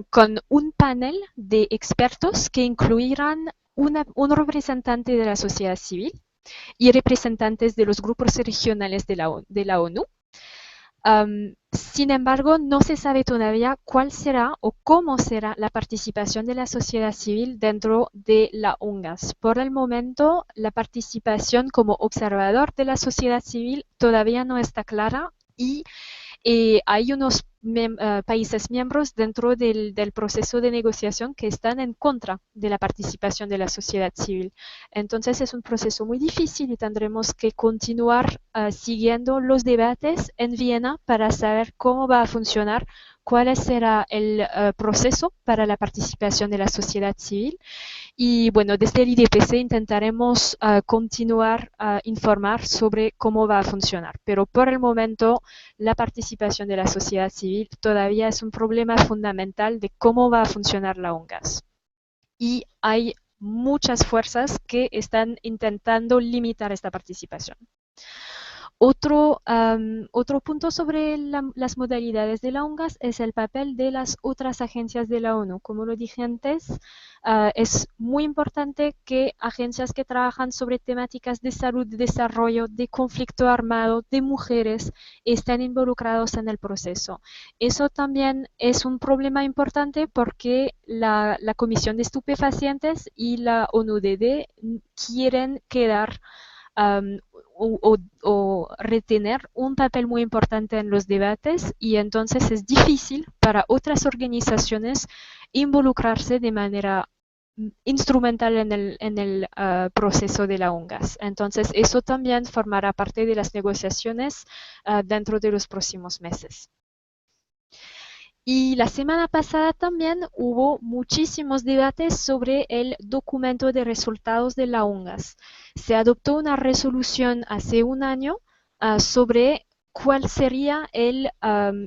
con un panel de expertos que incluirán un representante de la sociedad civil y representantes de los grupos regionales de la ONU. Sin embargo, no se sabe todavía cuál será o cómo será la participación de la sociedad civil dentro de la UNGAS. Por el momento, la participación como observador de la sociedad civil todavía no está clara, y hay unos países miembros dentro del proceso de negociación que están en contra de la participación de la sociedad civil. Entonces es un proceso muy difícil y tendremos que continuar siguiendo los debates en Viena para saber cómo va a funcionar, cuál será el proceso para la participación de la sociedad civil. Y bueno, desde el IDPC intentaremos continuar a informar sobre cómo va a funcionar, pero por el momento la participación de la sociedad civil todavía es un problema fundamental de cómo va a funcionar la UNGAS. Y hay muchas fuerzas que están intentando limitar esta participación. Otro punto sobre las modalidades de la UNGAS es el papel de las otras agencias de la ONU. Como lo dije antes, es muy importante que agencias que trabajan sobre temáticas de salud, de desarrollo, de conflicto armado, de mujeres, estén involucrados en el proceso. Eso también es un problema importante porque la Comisión de Estupefacientes y la ONUDD quieren quedar o retener un papel muy importante en los debates, y entonces es difícil para otras organizaciones involucrarse de manera instrumental en el proceso de la UNGAS. Entonces eso también formará parte de las negociaciones dentro de los próximos meses. Y la semana pasada también hubo muchísimos debates sobre el documento de resultados de la UNGAS. Se adoptó una resolución hace un año sobre cuál sería el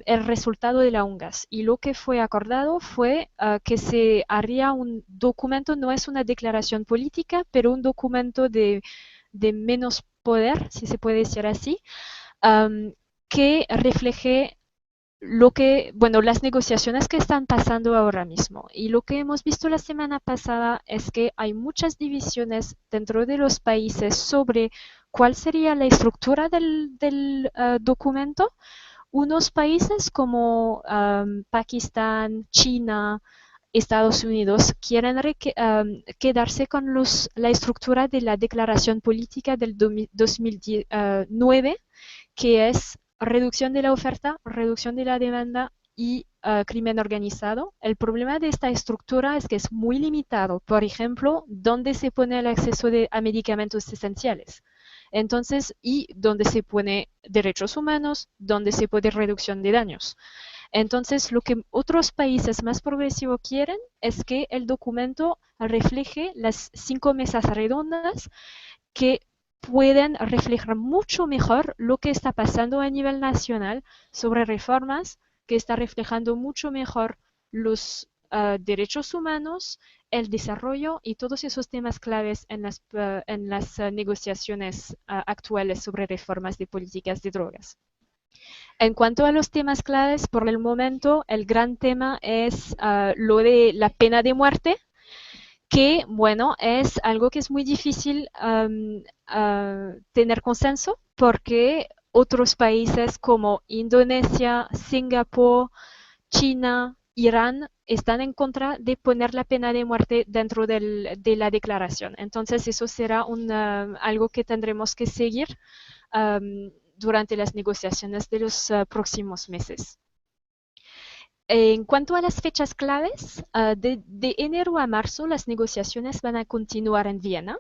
resultado de la UNGAS. Y lo que fue acordado fue que se haría un documento, no es una declaración política, pero un documento de menos poder, si se puede decir así, que refleje las negociaciones que están pasando ahora mismo. Y lo que hemos visto la semana pasada es que hay muchas divisiones dentro de los países sobre cuál sería la estructura del documento. Unos países como Pakistán, China, Estados Unidos quieren quedarse con la estructura de la declaración política del 2009, que es reducción de la oferta, reducción de la demanda y crimen organizado. El problema de esta estructura es que es muy limitado. Por ejemplo, dónde se pone el acceso a medicamentos esenciales. Entonces, y dónde se pone derechos humanos, dónde se pone reducción de daños. Entonces, lo que otros países más progresivos quieren es que el documento refleje las 5 mesas redondas que pueden reflejar mucho mejor lo que está pasando a nivel nacional sobre reformas, que está reflejando mucho mejor los derechos humanos, el desarrollo y todos esos temas claves en las negociaciones actuales sobre reformas de políticas de drogas. En cuanto a los temas claves, por el momento el gran tema es lo de la pena de muerte, que, bueno, es algo que es muy difícil tener consenso porque otros países como Indonesia, Singapur, China, Irán están en contra de poner la pena de muerte dentro de la declaración. Entonces eso será algo que tendremos que seguir durante las negociaciones de los próximos meses. En cuanto a las fechas claves, de enero a marzo las negociaciones van a continuar en Viena.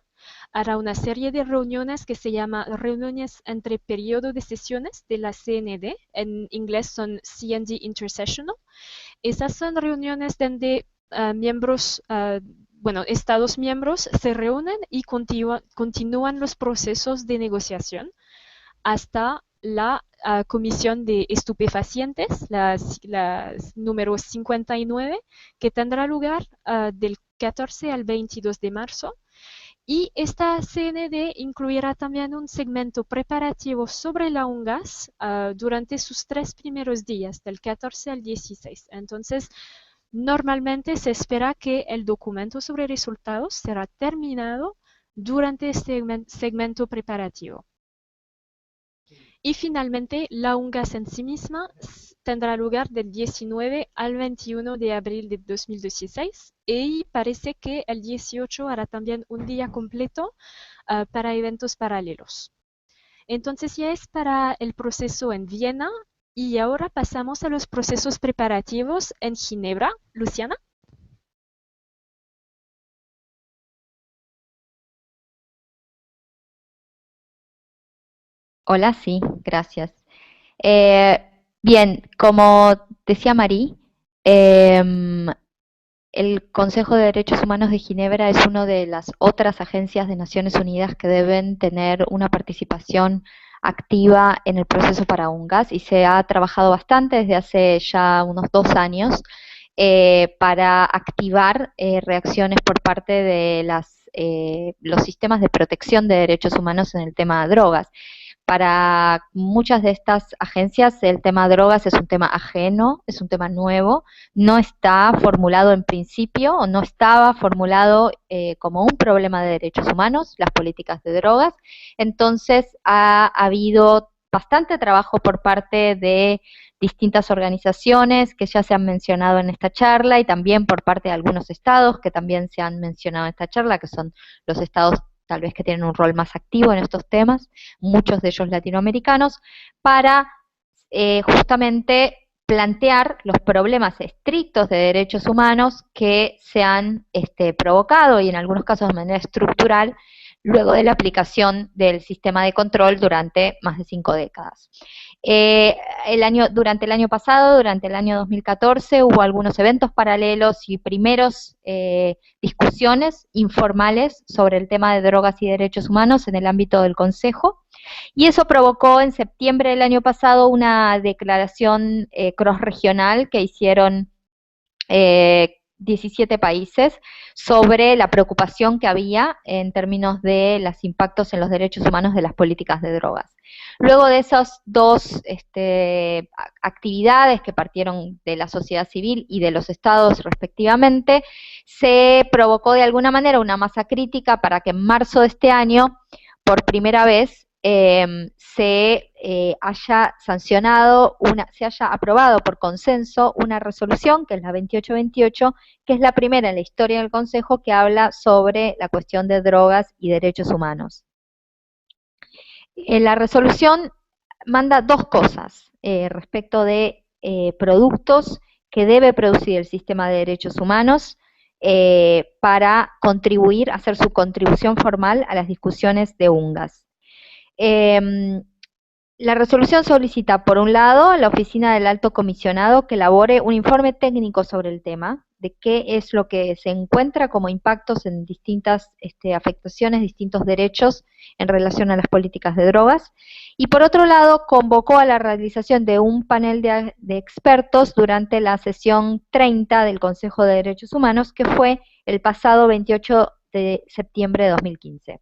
Hará una serie de reuniones que se llama reuniones entre periodo de sesiones de la CND, en inglés son CND Intersessional. Esas son reuniones donde Estados miembros se reúnen y continúan los procesos de negociación hasta la Comisión de Estupefacientes, las número 59, que tendrá lugar del 14 al 22 de marzo. Y esta CND incluirá también un segmento preparativo sobre la UNGAS durante sus 3 primeros días, del 14 al 16. Entonces, normalmente se espera que el documento sobre resultados será terminado durante este segmento preparativo. Y finalmente, la UNGAS en sí misma tendrá lugar del 19 al 21 de abril de 2016 y parece que el 18 hará también un día completo para eventos paralelos. Entonces ya es para el proceso en Viena y ahora pasamos a los procesos preparativos en Ginebra. Luciana. Hola, sí, gracias. Bien, como decía Marí, el Consejo de Derechos Humanos de Ginebra es una de las otras agencias de Naciones Unidas que deben tener una participación activa en el proceso para UNGAS y se ha trabajado bastante desde hace ya unos 2 años para activar reacciones por parte de los sistemas de protección de derechos humanos en el tema de drogas. Para muchas de estas agencias el tema drogas es un tema ajeno, es un tema nuevo, no está formulado en principio o no estaba formulado como un problema de derechos humanos, las políticas de drogas. Entonces ha habido bastante trabajo por parte de distintas organizaciones que ya se han mencionado en esta charla y también por parte de algunos estados que también se han mencionado en esta charla, que son los estados tal vez que tienen un rol más activo en estos temas, muchos de ellos latinoamericanos, para justamente plantear los problemas estrictos de derechos humanos que se han provocado y en algunos casos de manera estructural luego de la aplicación del sistema de control durante más de 5 décadas. Durante el año pasado, durante el año 2014, hubo algunos eventos paralelos y primeros discusiones informales sobre el tema de drogas y derechos humanos en el ámbito del Consejo, y eso provocó en septiembre del año pasado una declaración cross-regional que hicieron 17 países sobre la preocupación que había en términos de los impactos en los derechos humanos de las políticas de drogas. Luego de esas dos actividades que partieron de la sociedad civil y de los estados respectivamente, se provocó de alguna manera una masa crítica para que en marzo de este año, por primera vez, se haya se haya aprobado por consenso una resolución, que es la 2828, que es la primera en la historia del Consejo que habla sobre la cuestión de drogas y derechos humanos. La resolución manda 2 cosas respecto de productos que debe producir el sistema de derechos humanos para contribuir, hacer su contribución formal a las discusiones de UNGAS. La resolución solicita, por un lado, a la Oficina del Alto Comisionado que elabore un informe técnico sobre el tema, de qué es lo que se encuentra como impactos en distintas afectaciones, distintos derechos en relación a las políticas de drogas. Y por otro lado, convocó a la realización de un panel de expertos durante la sesión 30 del Consejo de Derechos Humanos, que fue el pasado 28 de septiembre de 2015.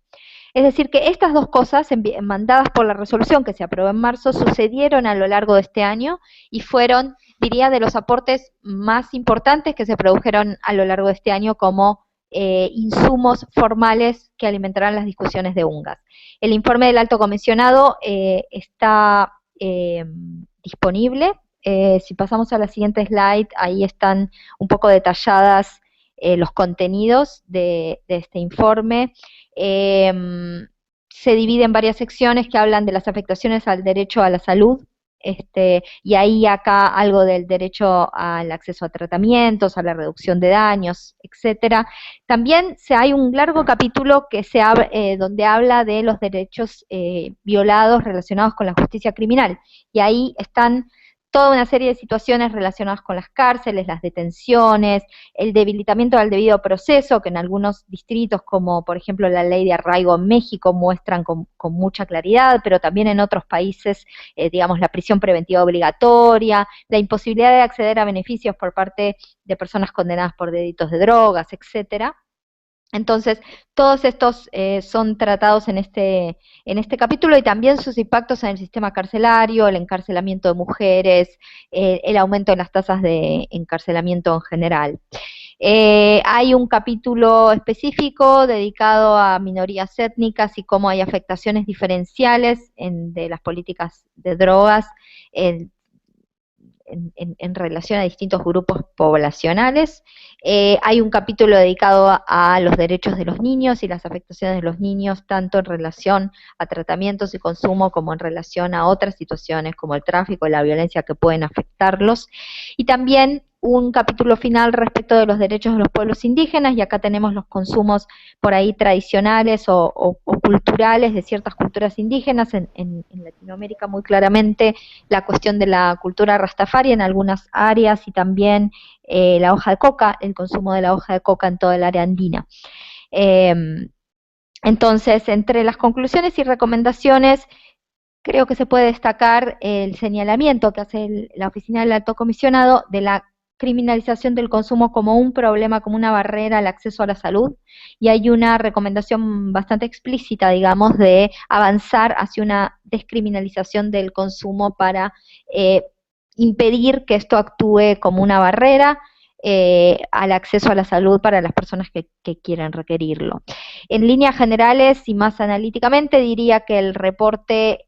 Es decir, que estas dos cosas, mandadas por la resolución que se aprobó en marzo, sucedieron a lo largo de este año y fueron, diría, de los aportes más importantes que se produjeron a lo largo de este año como insumos formales que alimentarán las discusiones de UNGAS. El informe del Alto Comisionado está disponible. Si pasamos a la siguiente slide, ahí están un poco detalladas los contenidos de este informe. Se divide en varias secciones que hablan de las afectaciones al derecho a la salud, y ahí acá algo del derecho al acceso a tratamientos, a la reducción de daños, etcétera. También hay un largo capítulo que donde habla de los derechos violados relacionados con la justicia criminal, y ahí están toda una serie de situaciones relacionadas con las cárceles, las detenciones, el debilitamiento del debido proceso, que en algunos distritos, como por ejemplo la ley de arraigo en México, muestran con mucha claridad, pero también en otros países, digamos, la prisión preventiva obligatoria, la imposibilidad de acceder a beneficios por parte de personas condenadas por delitos de drogas, etcétera. Entonces, todos estos son tratados en este capítulo, y también sus impactos en el sistema carcelario, el encarcelamiento de mujeres, el aumento en las tasas de encarcelamiento en general. Hay un capítulo específico dedicado a minorías étnicas y cómo hay afectaciones diferenciales de las políticas de drogas en relación a distintos grupos poblacionales. Hay un capítulo dedicado a los derechos de los niños y las afectaciones de los niños, tanto en relación a tratamientos y consumo como en relación a otras situaciones como el tráfico y la violencia que pueden afectarlos. Y también un capítulo final respecto de los derechos de los pueblos indígenas, y acá tenemos los consumos por ahí tradicionales o culturales de ciertas culturas indígenas. En Latinoamérica muy claramente la cuestión de la cultura rastafari en algunas áreas, y también la hoja de coca, el consumo de la hoja de coca en toda el área andina. Entonces, entre las conclusiones y recomendaciones, creo que se puede destacar el señalamiento que hace la Oficina del Alto Comisionado de la criminalización del consumo como un problema, como una barrera al acceso a la salud, y hay una recomendación bastante explícita, digamos, de avanzar hacia una descriminalización del consumo para impedir que esto actúe como una barrera al acceso a la salud para las personas que quieran requerirlo. En líneas generales y más analíticamente, diría que el reporte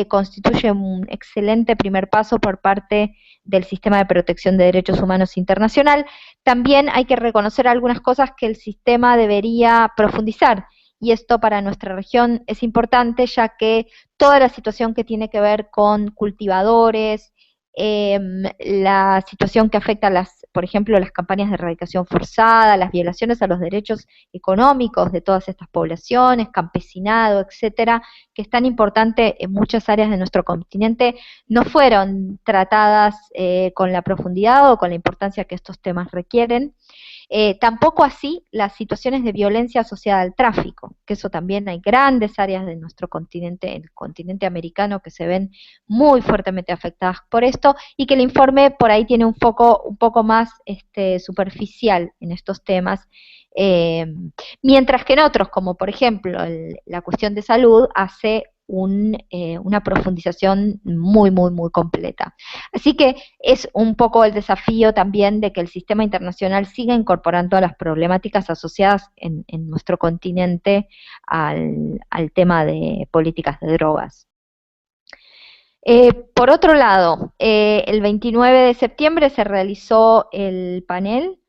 constituye un excelente primer paso por parte del sistema de protección de derechos humanos internacional. También hay que reconocer algunas cosas que el sistema debería profundizar, y esto para nuestra región es importante, ya que toda la situación que tiene que ver con cultivadores, la situación que afecta por ejemplo, las campañas de erradicación forzada, las violaciones a los derechos económicos de todas estas poblaciones, campesinado, etcétera, que es tan importante en muchas áreas de nuestro continente, no fueron tratadas con la profundidad o con la importancia que estos temas requieren. Tampoco así las situaciones de violencia asociada al tráfico, que eso también hay grandes áreas de nuestro continente, el continente americano, que se ven muy fuertemente afectadas por esto, y que el informe por ahí tiene un foco un poco más superficial en estos temas, mientras que en otros, como por ejemplo la cuestión de salud, hace una profundización muy, muy, muy completa. Así que es un poco el desafío también de que el sistema internacional siga incorporando las problemáticas asociadas en nuestro continente al tema de políticas de drogas. Por otro lado, el 29 de septiembre se realizó el panel,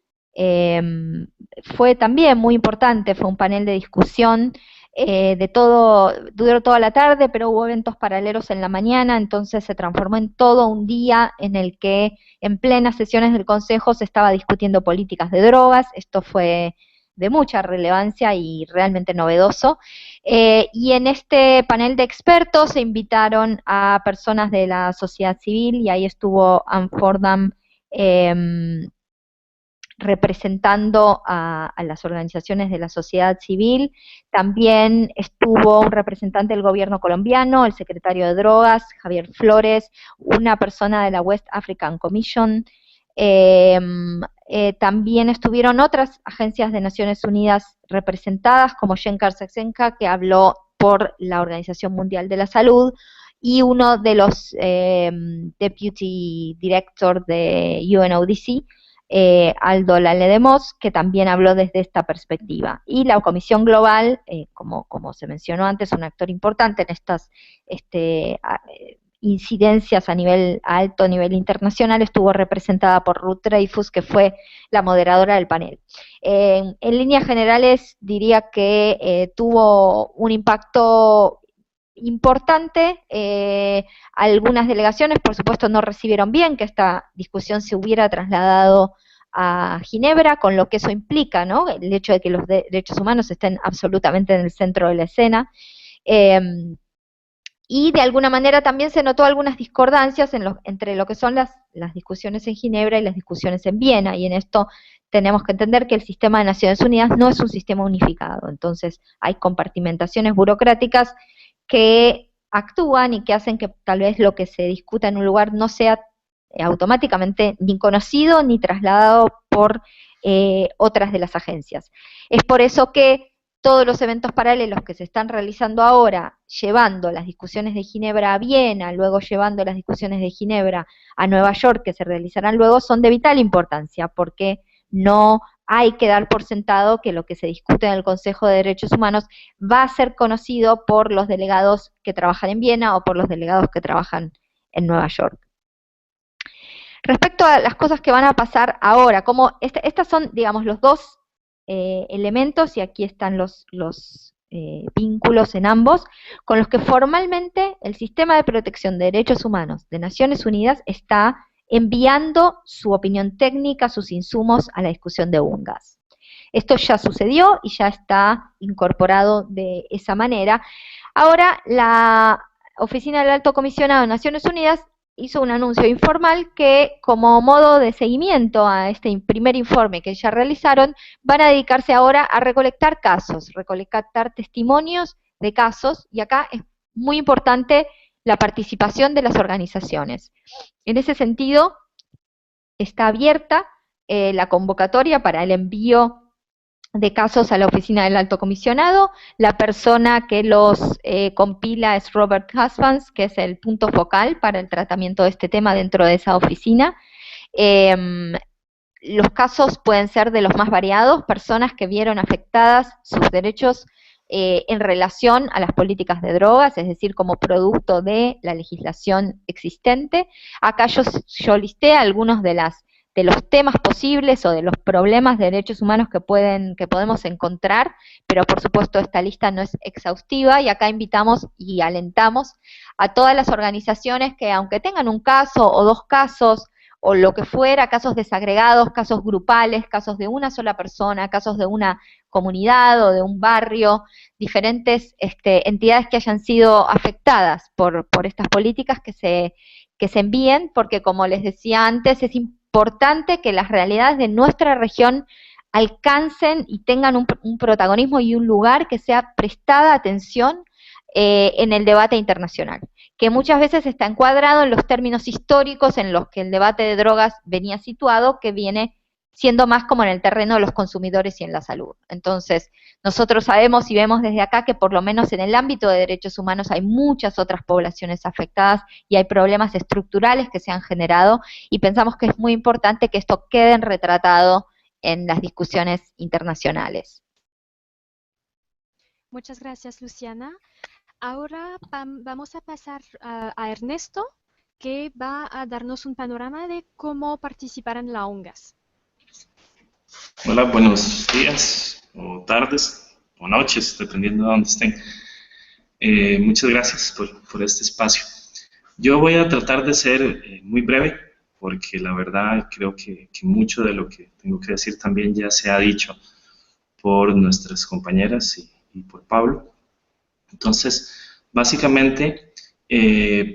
fue también muy importante, fue un panel de discusión duró toda la tarde, pero hubo eventos paralelos en la mañana, entonces se transformó en todo un día en el que en plenas sesiones del Consejo se estaba discutiendo políticas de drogas. Esto fue de mucha relevancia y realmente novedoso. Y en este panel de expertos se invitaron a personas de la sociedad civil, y ahí estuvo Ann Fordham representando a las organizaciones de la sociedad civil. También estuvo un representante del gobierno colombiano, el secretario de Drogas, Javier Flores, una persona de la West African Commission. También estuvieron otras agencias de Naciones Unidas representadas, como Jenkar Sexenka, que habló por la Organización Mundial de la Salud, y uno de los Deputy Director de UNODC, Aldo Ledemos, que también habló desde esta perspectiva. Y la Comisión Global, como se mencionó antes, un actor importante en estas incidencias a alto nivel internacional, estuvo representada por Ruth Dreyfus, que fue la moderadora del panel. En líneas generales diría que tuvo un impacto importante. Algunas delegaciones, por supuesto, no recibieron bien que esta discusión se hubiera trasladado a Ginebra, con lo que eso implica, ¿no? El hecho de que los derechos humanos estén absolutamente en el centro de la escena. Y de alguna manera también se notó algunas discordancias entre lo que son las discusiones en Ginebra y las discusiones en Viena, y en esto tenemos que entender que el sistema de Naciones Unidas no es un sistema unificado. Entonces hay compartimentaciones burocráticas que actúan y que hacen que tal vez lo que se discuta en un lugar no sea automáticamente ni conocido ni trasladado por otras de las agencias. Es por eso que todos los eventos paralelos que se están realizando ahora, llevando las discusiones de Ginebra a Viena, luego llevando las discusiones de Ginebra a Nueva York, que se realizarán luego, son de vital importancia, porque no hay que dar por sentado que lo que se discute en el Consejo de Derechos Humanos va a ser conocido por los delegados que trabajan en Viena o por los delegados que trabajan en Nueva York. Respecto a las cosas que van a pasar ahora, como estas son, digamos, los dos elementos, y aquí están los vínculos en ambos, con los que formalmente el Sistema de Protección de Derechos Humanos de Naciones Unidas está enviando su opinión técnica, sus insumos a la discusión de UNGAS. Esto ya sucedió y ya está incorporado de esa manera. Ahora, la Oficina del Alto Comisionado de Naciones Unidas hizo un anuncio informal que, como modo de seguimiento a este primer informe que ya realizaron, van a dedicarse ahora a recolectar casos, recolectar testimonios de casos, y acá es muy importante la participación de las organizaciones. En ese sentido, está abierta la convocatoria para el envío de casos a la Oficina del Alto Comisionado. La persona que los compila es Robert Husbands, que es el punto focal para el tratamiento de este tema dentro de esa oficina. Los casos pueden ser de los más variados, personas que vieron afectadas sus derechos en relación a las políticas de drogas, es decir, como producto de la legislación existente. Acá yo listé algunos de los temas posibles o de los problemas de derechos humanos que podemos encontrar, pero por supuesto esta lista no es exhaustiva, y acá invitamos y alentamos a todas las organizaciones que, aunque tengan un caso o dos casos, o lo que fuera, casos desagregados, casos grupales, casos de una sola persona, casos de una comunidad o de un barrio, diferentes entidades que hayan sido afectadas por estas políticas, que se envíen, porque, como les decía antes, es importante que las realidades de nuestra región alcancen y tengan un protagonismo y un lugar que sea prestada atención en el debate internacional, que muchas veces está encuadrado en los términos históricos en los que el debate de drogas venía situado, que viene siendo más como en el terreno de los consumidores y en la salud. Entonces, nosotros sabemos y vemos desde acá que por lo menos en el ámbito de derechos humanos hay muchas otras poblaciones afectadas y hay problemas estructurales que se han generado, y pensamos que es muy importante que esto quede retratado en las discusiones internacionales. Muchas gracias, Luciana. Ahora vamos a pasar a Ernesto, que va a darnos un panorama de cómo participar en la UNGAS. Hola, buenos días, o tardes, o noches, dependiendo de dónde estén. Muchas gracias por este espacio. Yo voy a tratar de ser muy breve, porque la verdad creo que mucho de lo que tengo que decir también ya se ha dicho por nuestras compañeras y por Pablo. Entonces, básicamente,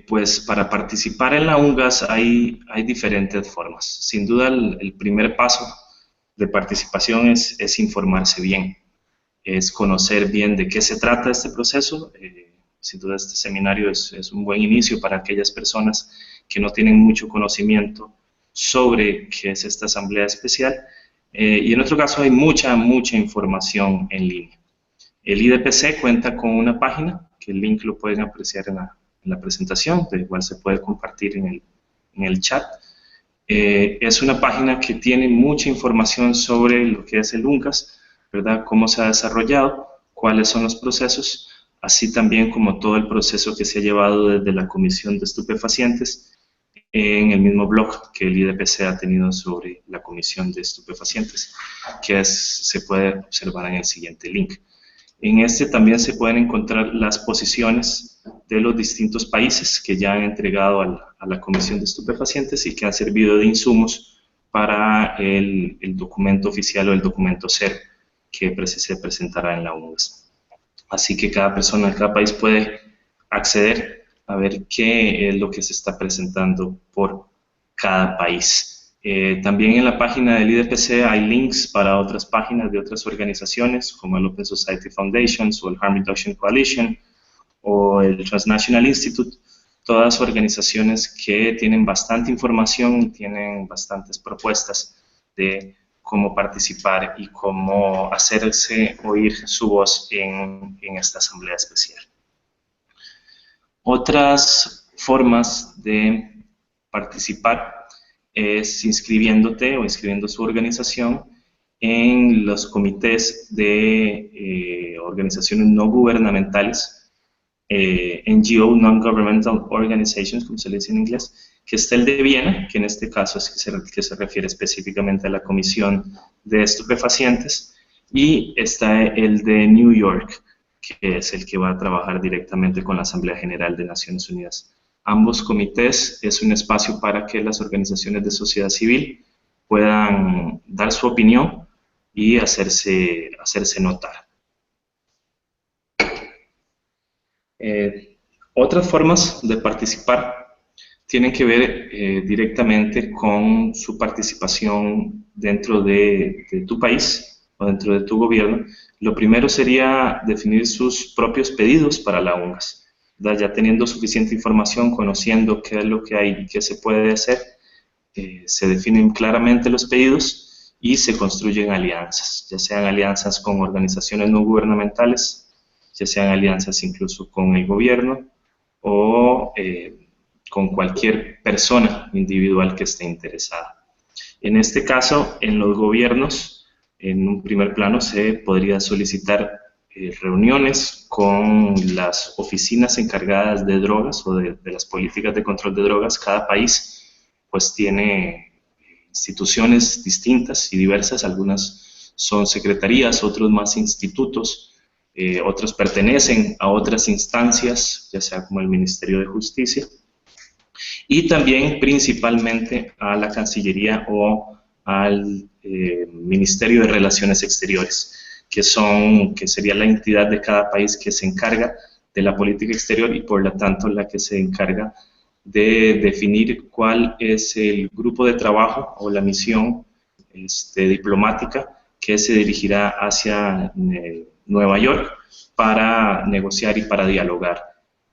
pues para participar en la UNGAS hay diferentes formas. Sin duda, el primer paso de participación es informarse bien, es conocer bien de qué se trata este proceso. Sin duda, este seminario es un buen inicio para aquellas personas que no tienen mucho conocimiento sobre qué es esta asamblea especial. Y en nuestro caso hay mucha información en línea. El IDPC cuenta con una página, que el link lo pueden apreciar en la presentación, de igual se puede compartir en el chat. Es una página que tiene mucha información sobre lo que es el UNGAS, ¿verdad? Cómo se ha desarrollado, cuáles son los procesos, así también como todo el proceso que se ha llevado desde la Comisión de Estupefacientes en el mismo blog que el IDPC ha tenido sobre la Comisión de Estupefacientes, que se puede observar en el siguiente link. En este también se pueden encontrar las posiciones de los distintos países que ya han entregado a la Comisión de Estupefacientes y que han servido de insumos para el documento oficial o el documento SER que se presentará en la UNGAS. Así que cada persona, cada país puede acceder a ver qué es lo que se está presentando por cada país. También en la página del IDPC hay links para otras páginas de otras organizaciones, como el Open Society Foundations o el Harm Reduction Coalition o el Transnational Institute, todas organizaciones que tienen bastante información y tienen bastantes propuestas de cómo participar y cómo hacerse oír su voz en esta asamblea especial. Otras formas de participar es inscribiéndote o inscribiendo su organización en los comités de organizaciones no gubernamentales, NGO, Non-Governmental Organizations, como se le dice en inglés, que está el de Viena, que en este caso es que se refiere específicamente a la Comisión de Estupefacientes, y está el de New York, que es el que va a trabajar directamente con la Asamblea General de Naciones Unidas. Ambos comités es un espacio para que las organizaciones de sociedad civil puedan dar su opinión y hacerse notar. Otras formas de participar tienen que ver directamente con su participación dentro de tu país o dentro de tu gobierno. Lo primero sería definir sus propios pedidos para la UNGAS. Ya teniendo suficiente información, conociendo qué es lo que hay y qué se puede hacer, se definen claramente los pedidos y se construyen alianzas, ya sean alianzas con organizaciones no gubernamentales, ya sean alianzas incluso con el gobierno o con cualquier persona individual que esté interesada. En este caso, en los gobiernos, en un primer plano se podría solicitar reuniones con las oficinas encargadas de drogas o de las políticas de control de drogas. Cada país pues tiene instituciones distintas y diversas, algunas son secretarías, otros más institutos, otros pertenecen a otras instancias, ya sea como el Ministerio de Justicia, y también principalmente a la Cancillería o al Ministerio de Relaciones Exteriores, que sería la entidad de cada país que se encarga de la política exterior y por lo tanto la que se encarga de definir cuál es el grupo de trabajo o la misión diplomática que se dirigirá hacia Nueva York para negociar y para dialogar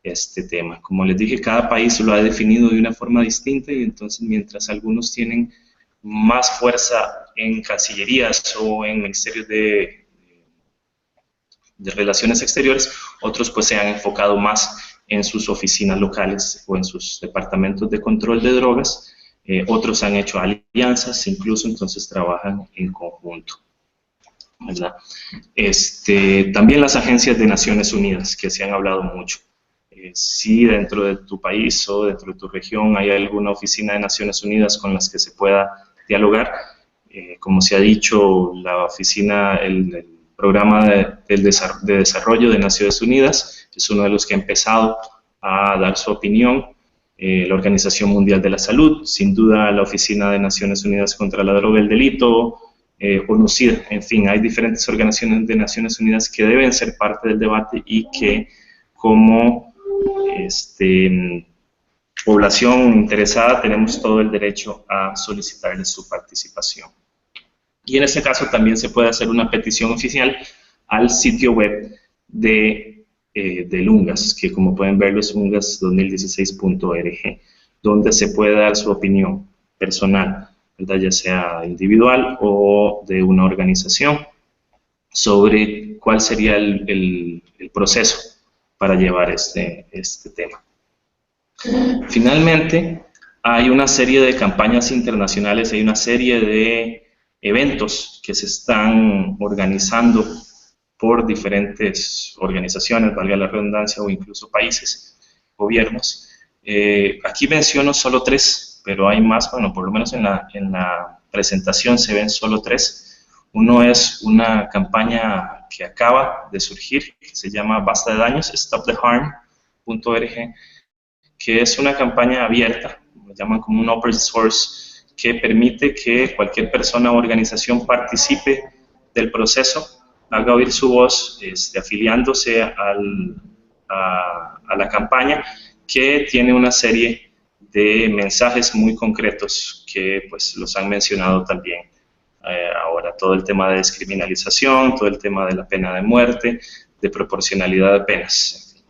este tema. Como les dije, cada país lo ha definido de una forma distinta y entonces mientras algunos tienen más fuerza en cancillerías o en ministerios de Relaciones Exteriores, otros pues se han enfocado más en sus oficinas locales o en sus departamentos de control de drogas, otros han hecho alianzas, incluso entonces trabajan en conjunto, ¿verdad? También las agencias de Naciones Unidas, que se han hablado mucho. Si dentro de tu país o dentro de tu región hay alguna oficina de Naciones Unidas con las que se pueda dialogar, como se ha dicho, la oficina, Programa de Desarrollo de Naciones Unidas, es uno de los que ha empezado a dar su opinión. La Organización Mundial de la Salud, sin duda la Oficina de Naciones Unidas contra la Droga y el Delito, ONU-SIDA, en fin, hay diferentes organizaciones de Naciones Unidas que deben ser parte del debate y que como población interesada tenemos todo el derecho a solicitarles su participación. Y en este caso también se puede hacer una petición oficial al sitio web del UNGAS, que como pueden verlo es ungas2016.org, donde se puede dar su opinión personal, ¿verdad? Ya sea individual o de una organización, sobre cuál sería el proceso para llevar este tema. Finalmente, hay una serie de campañas internacionales, hay una serie de eventos que se están organizando por diferentes organizaciones, valga la redundancia, o incluso países, gobiernos. Aquí menciono solo 3, pero hay más, bueno, por lo menos en la presentación se ven solo 3. Uno es una campaña que acaba de surgir, que se llama Basta de Daños, stoptheharm.org, que es una campaña abierta, lo llaman como un open source, que permite que cualquier persona o organización participe del proceso, haga oír su voz, afiliándose a la campaña, que tiene una serie de mensajes muy concretos que pues los han mencionado también ahora, todo el tema de descriminalización, todo el tema de la pena de muerte, de proporcionalidad de penas.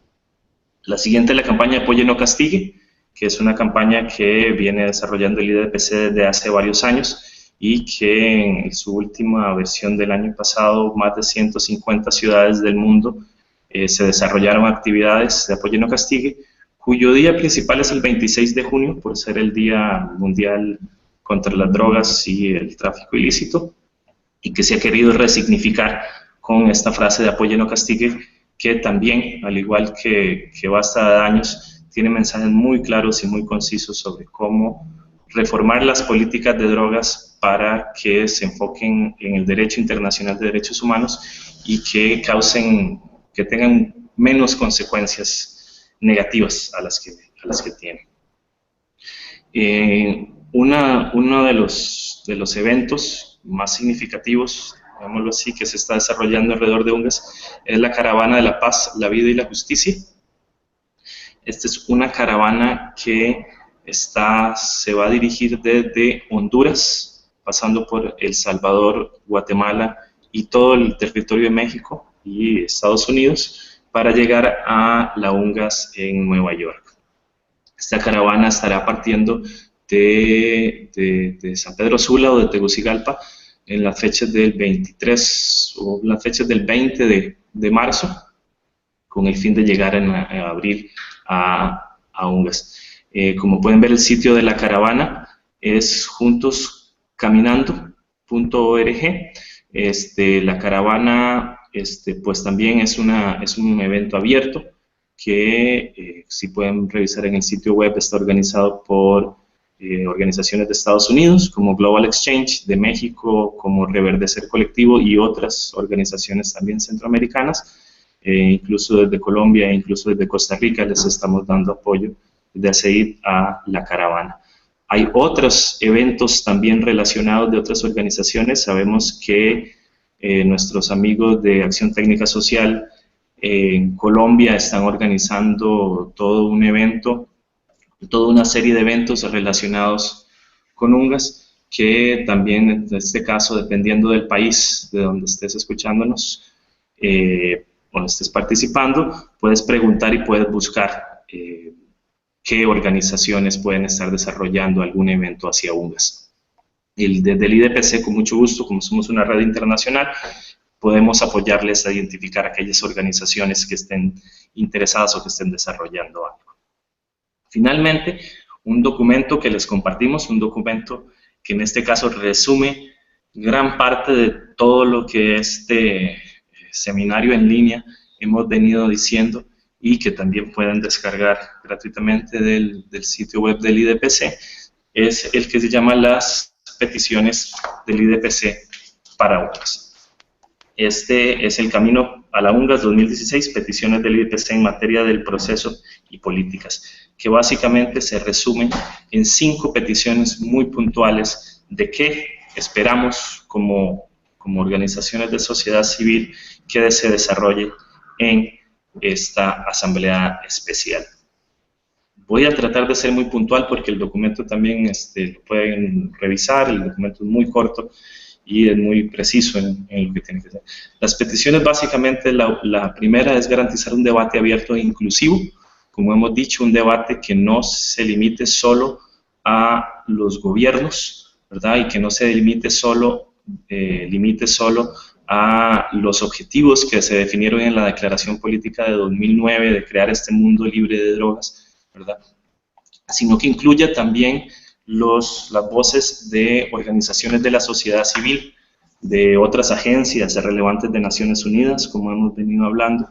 La siguiente es la campaña Apoye No Castigue, que es una campaña que viene desarrollando el IDPC desde hace varios años y que en su última versión del año pasado, más de 150 ciudades del mundo se desarrollaron actividades de Apoye No Castigue, cuyo día principal es el 26 de junio, por ser el Día Mundial contra las Drogas y el Tráfico Ilícito, y que se ha querido resignificar con esta frase de Apoye No Castigue, que también, al igual que Basta de Daños, tiene mensajes muy claros y muy concisos sobre cómo reformar las políticas de drogas para que se enfoquen en el derecho internacional de derechos humanos y que tengan menos consecuencias negativas a las que tienen. Uno de los eventos más significativos, digámoslo así, que se está desarrollando alrededor de UNGAS es la Caravana de la Paz, la Vida y la Justicia. Esta es una caravana que se va a dirigir desde Honduras, pasando por El Salvador, Guatemala y todo el territorio de México y Estados Unidos, para llegar a la UNGAS en Nueva York. Esta caravana estará partiendo de San Pedro Sula o de Tegucigalpa en las fechas del 23 o las fechas del 20 de marzo, con el fin de llegar en abril a UNGAS. Como pueden ver, el sitio de la caravana es juntoscaminando.org. La caravana pues también es un evento abierto que, si pueden revisar en el sitio web, está organizado por organizaciones de Estados Unidos, como Global Exchange, de México, como Reverdecer Colectivo y otras organizaciones también centroamericanas. Incluso desde Colombia e incluso desde Costa Rica les estamos dando apoyo de seguir a la caravana. Hay otros eventos también relacionados de otras organizaciones. Sabemos que nuestros amigos de Acción Técnica Social en Colombia están organizando todo un evento, toda una serie de eventos relacionados con UNGAS, que también en este caso, dependiendo del país de donde estés escuchándonos, cuando estés participando, puedes preguntar y puedes buscar qué organizaciones pueden estar desarrollando algún evento hacia UNGAS. Desde el IDPC, con mucho gusto, como somos una red internacional, podemos apoyarles a identificar aquellas organizaciones que estén interesadas o que estén desarrollando algo. Finalmente, un documento que les compartimos, un documento que en este caso resume gran parte de todo lo que este seminario en línea hemos venido diciendo y que también pueden descargar gratuitamente del sitio web del IDPC, es el que se llama las peticiones del IDPC para UNGAS. Este es el Camino a la UNGAS 2016, peticiones del IPC en materia del proceso y políticas, que básicamente se resumen en 5 peticiones muy puntuales de qué esperamos como organizaciones de sociedad civil que se desarrolle en esta asamblea especial. Voy a tratar de ser muy puntual porque el documento también lo pueden revisar, el documento es muy corto y es muy preciso en lo que tiene que hacer. Las peticiones básicamente, la primera es garantizar un debate abierto e inclusivo, como hemos dicho, un debate que no se limite solo a los gobiernos, ¿verdad? Y que no se limite solo a los objetivos que se definieron en la Declaración Política de 2009 de crear este mundo libre de drogas, ¿verdad? Sino que incluya también las voces de organizaciones de la sociedad civil, de otras agencias relevantes de Naciones Unidas, como hemos venido hablando,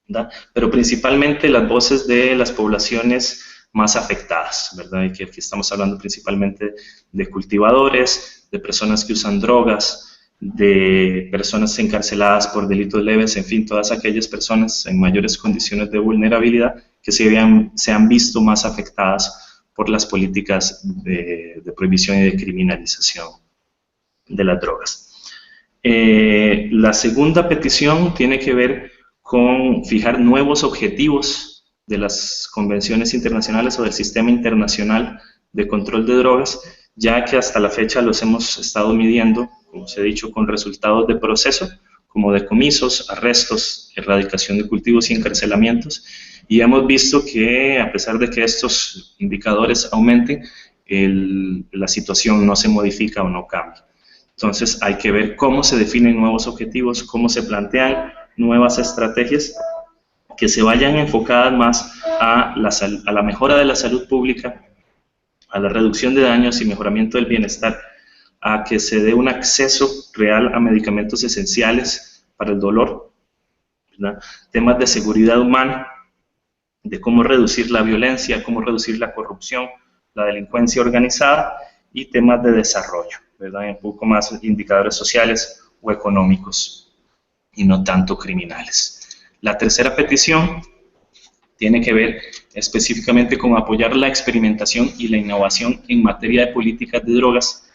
¿verdad? Pero principalmente las voces de las poblaciones más afectadas, ¿verdad? Y que aquí estamos hablando principalmente de cultivadores, de personas que usan drogas, de personas encarceladas por delitos leves, en fin, todas aquellas personas en mayores condiciones de vulnerabilidad que se han visto más afectadas por las políticas de prohibición y de criminalización de las drogas. La segunda petición tiene que ver con fijar nuevos objetivos de las convenciones internacionales o del sistema internacional de control de drogas, ya que hasta la fecha los hemos estado midiendo, como se ha dicho, con resultados de proceso, como decomisos, arrestos, erradicación de cultivos y encarcelamientos, y hemos visto que a pesar de que estos indicadores aumenten, la situación no se modifica o no cambia. Entonces hay que ver cómo se definen nuevos objetivos, cómo se plantean nuevas estrategias que se vayan enfocadas más a la mejora de la salud pública, a la reducción de daños y mejoramiento del bienestar, a que se dé un acceso real a medicamentos esenciales para el dolor, ¿verdad? Temas de seguridad humana, de cómo reducir la violencia, cómo reducir la corrupción, la delincuencia organizada, y temas de desarrollo, ¿verdad? Un poco más indicadores sociales o económicos, y no tanto criminales. La tercera petición tiene que ver específicamente con apoyar la experimentación y la innovación en materia de políticas de drogas,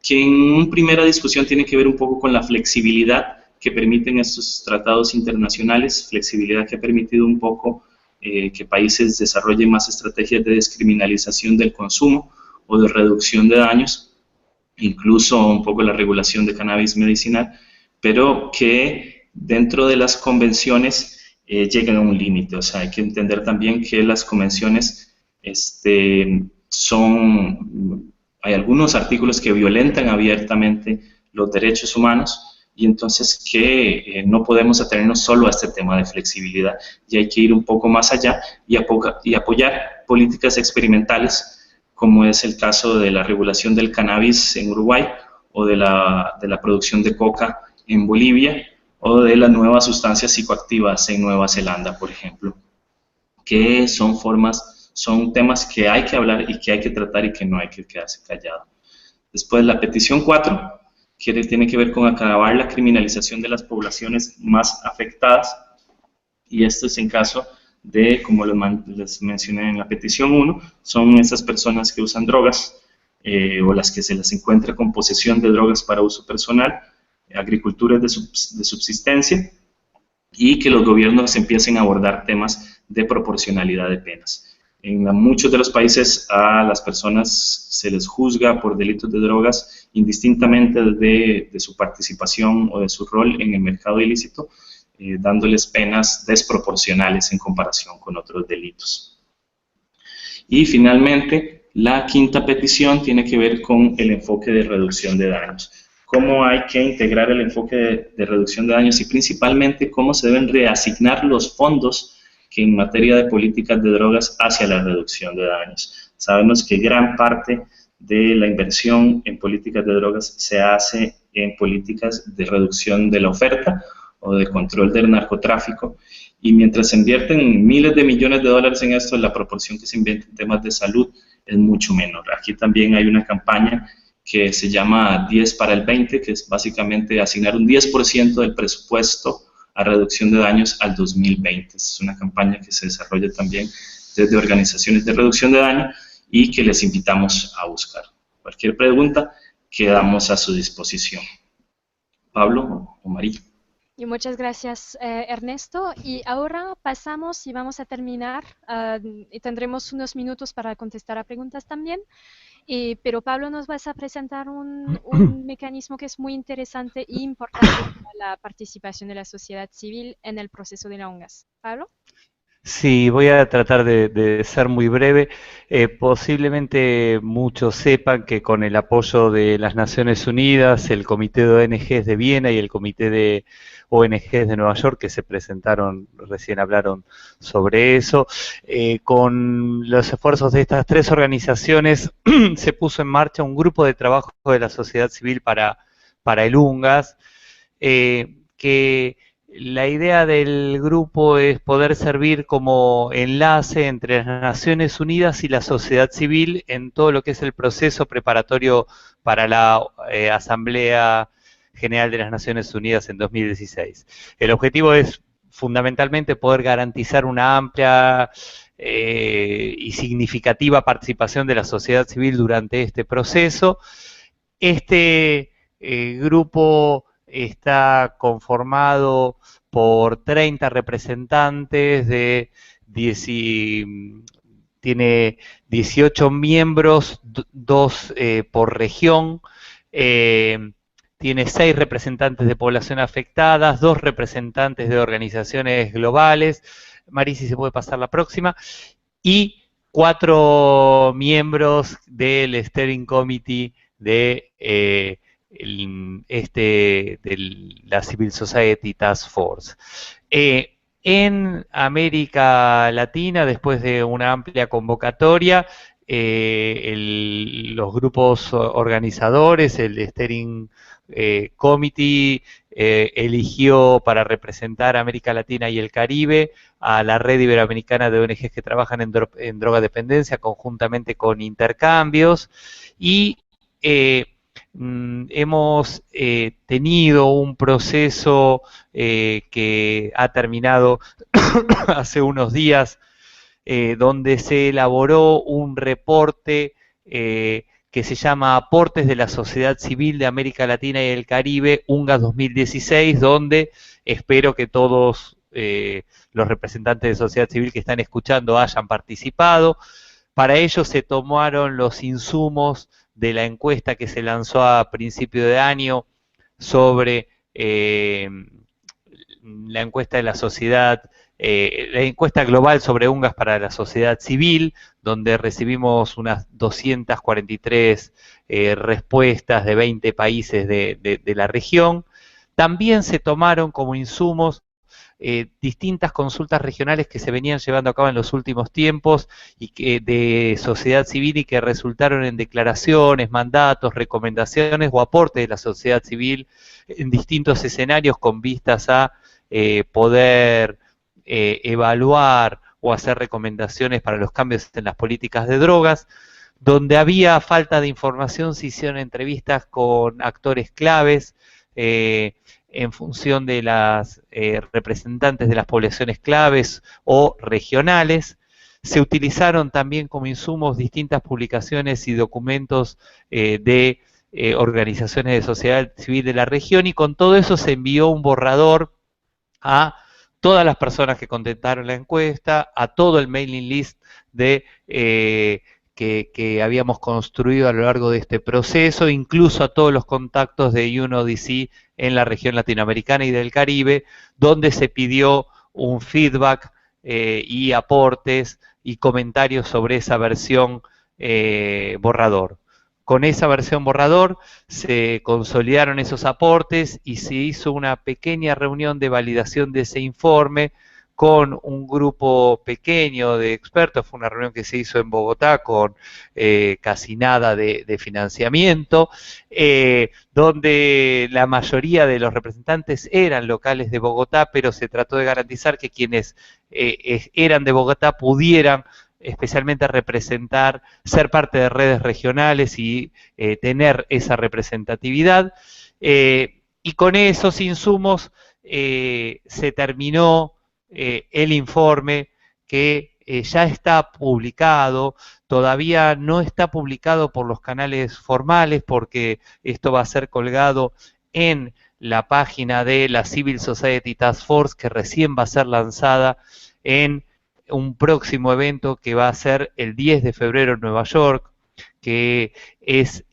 que en primera discusión tiene que ver un poco con la flexibilidad que permiten estos tratados internacionales, flexibilidad que ha permitido un poco que países desarrollen más estrategias de descriminalización del consumo o de reducción de daños, incluso un poco la regulación de cannabis medicinal, pero que dentro de las convenciones llegan a un límite. O sea, hay que entender también que las convenciones hay algunos artículos que violentan abiertamente los derechos humanos, y entonces que no podemos atenernos solo a este tema de flexibilidad, y hay que ir un poco más allá y apoyar políticas experimentales, como es el caso de la regulación del cannabis en Uruguay, o de la producción de coca en Bolivia, o de las nuevas sustancias psicoactivas en Nueva Zelanda, por ejemplo, que son temas que hay que hablar y que hay que tratar y que no hay que quedarse callado. Después, la petición 4, que tiene que ver con acabar la criminalización de las poblaciones más afectadas, y esto es en caso de, como les mencioné en la petición 1, son esas personas que usan drogas o las que se les encuentra con posesión de drogas para uso personal, agriculturas de subsistencia, y que los gobiernos empiecen a abordar temas de proporcionalidad de penas. En muchos de los países a las personas se les juzga por delitos de drogas indistintamente de su participación o de su rol en el mercado ilícito, dándoles penas desproporcionales en comparación con otros delitos. Y finalmente, la quinta petición tiene que ver con el enfoque de reducción de daños. Cómo hay que integrar el enfoque de reducción de daños y principalmente cómo se deben reasignar los fondos que en materia de políticas de drogas hacia la reducción de daños. Sabemos que gran parte de la inversión en políticas de drogas se hace en políticas de reducción de la oferta o de control del narcotráfico, y mientras se invierten miles de millones de dólares en esto, la proporción que se invierte en temas de salud es mucho menor. Aquí también hay una campaña que se llama 10 para el 20, que es básicamente asignar un 10% del presupuesto a reducción de daños al 2020. Es una campaña que se desarrolla también desde organizaciones de reducción de daño y que les invitamos a buscar. Cualquier pregunta, quedamos a su disposición. Pablo o María. Y muchas gracias, Ernesto. Y ahora pasamos y vamos a terminar, y tendremos unos minutos para contestar a preguntas también. Pero Pablo, nos vas a presentar un mecanismo que es muy interesante e importante para la participación de la sociedad civil en el proceso de la UNGAS. ¿Pablo? Sí, voy a tratar de ser muy breve. Posiblemente muchos sepan que con el apoyo de las Naciones Unidas, el Comité de ONGs de Viena y el Comité de ONGs de Nueva York, que se presentaron, recién hablaron sobre eso, con los esfuerzos de estas tres organizaciones se puso en marcha un grupo de trabajo de la sociedad civil para el UNGAS, que la idea del grupo es poder servir como enlace entre las Naciones Unidas y la sociedad civil en todo lo que es el proceso preparatorio para la Asamblea General de las Naciones Unidas en 2016. El objetivo es fundamentalmente poder garantizar una amplia y significativa participación de la sociedad civil durante este proceso. Este grupo está conformado por 30 representantes, tiene 18 miembros, 2 por región, tiene 6 representantes de población afectadas, 2 representantes de organizaciones globales, Marisi se puede pasar la próxima, y 4 miembros del Steering Committee de la Civil Society Task Force. En América Latina, después de una amplia convocatoria, los grupos organizadores, el Steering Committee, eligió para representar a América Latina y el Caribe a la Red Iberoamericana de ONGs que trabajan en drogadependencia, conjuntamente con Intercambios, y hemos tenido un proceso que ha terminado hace unos días, donde se elaboró un reporte que se llama Aportes de la Sociedad Civil de América Latina y el Caribe, UNGAS 2016, donde espero que todos los representantes de sociedad civil que están escuchando hayan participado. Para ello se tomaron los insumos de la encuesta que se lanzó a principio de año sobre la encuesta de la sociedad, la encuesta global sobre UNGAS para la sociedad civil, donde recibimos unas 243 respuestas de 20 países de la región. También se tomaron como insumos distintas consultas regionales que se venían llevando a cabo en los últimos tiempos y que de sociedad civil y que resultaron en declaraciones, mandatos, recomendaciones o aportes de la sociedad civil en distintos escenarios con vistas a poder evaluar o hacer recomendaciones para los cambios en las políticas de drogas. Donde había falta de información se hicieron entrevistas con actores claves, en función de las representantes de las poblaciones claves o regionales. Se utilizaron también como insumos distintas publicaciones y documentos de organizaciones de sociedad civil de la región, y con todo eso se envió un borrador a todas las personas que contestaron la encuesta, a todo el mailing list de que habíamos construido a lo largo de este proceso, incluso a todos los contactos de UNODC en la región latinoamericana y del Caribe, donde se pidió un feedback y aportes y comentarios sobre esa versión borrador. Con esa versión borrador se consolidaron esos aportes y se hizo una pequeña reunión de validación de ese informe con un grupo pequeño de expertos. Fue una reunión que se hizo en Bogotá con casi nada de financiamiento, donde la mayoría de los representantes eran locales de Bogotá, pero se trató de garantizar que quienes eran de Bogotá pudieran especialmente representar, ser parte de redes regionales y tener esa representatividad. Y con esos insumos se terminó el informe que ya está publicado. Todavía no está publicado por los canales formales porque esto va a ser colgado en la página de la Civil Society Task Force, que recién va a ser lanzada en un próximo evento que va a ser el 10 de febrero en Nueva York, que es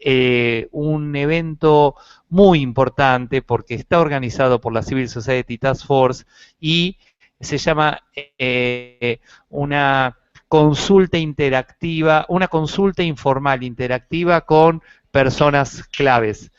un evento muy importante porque está organizado por la Civil Society Task Force y se llama una consulta interactiva, una consulta informal interactiva con personas claves.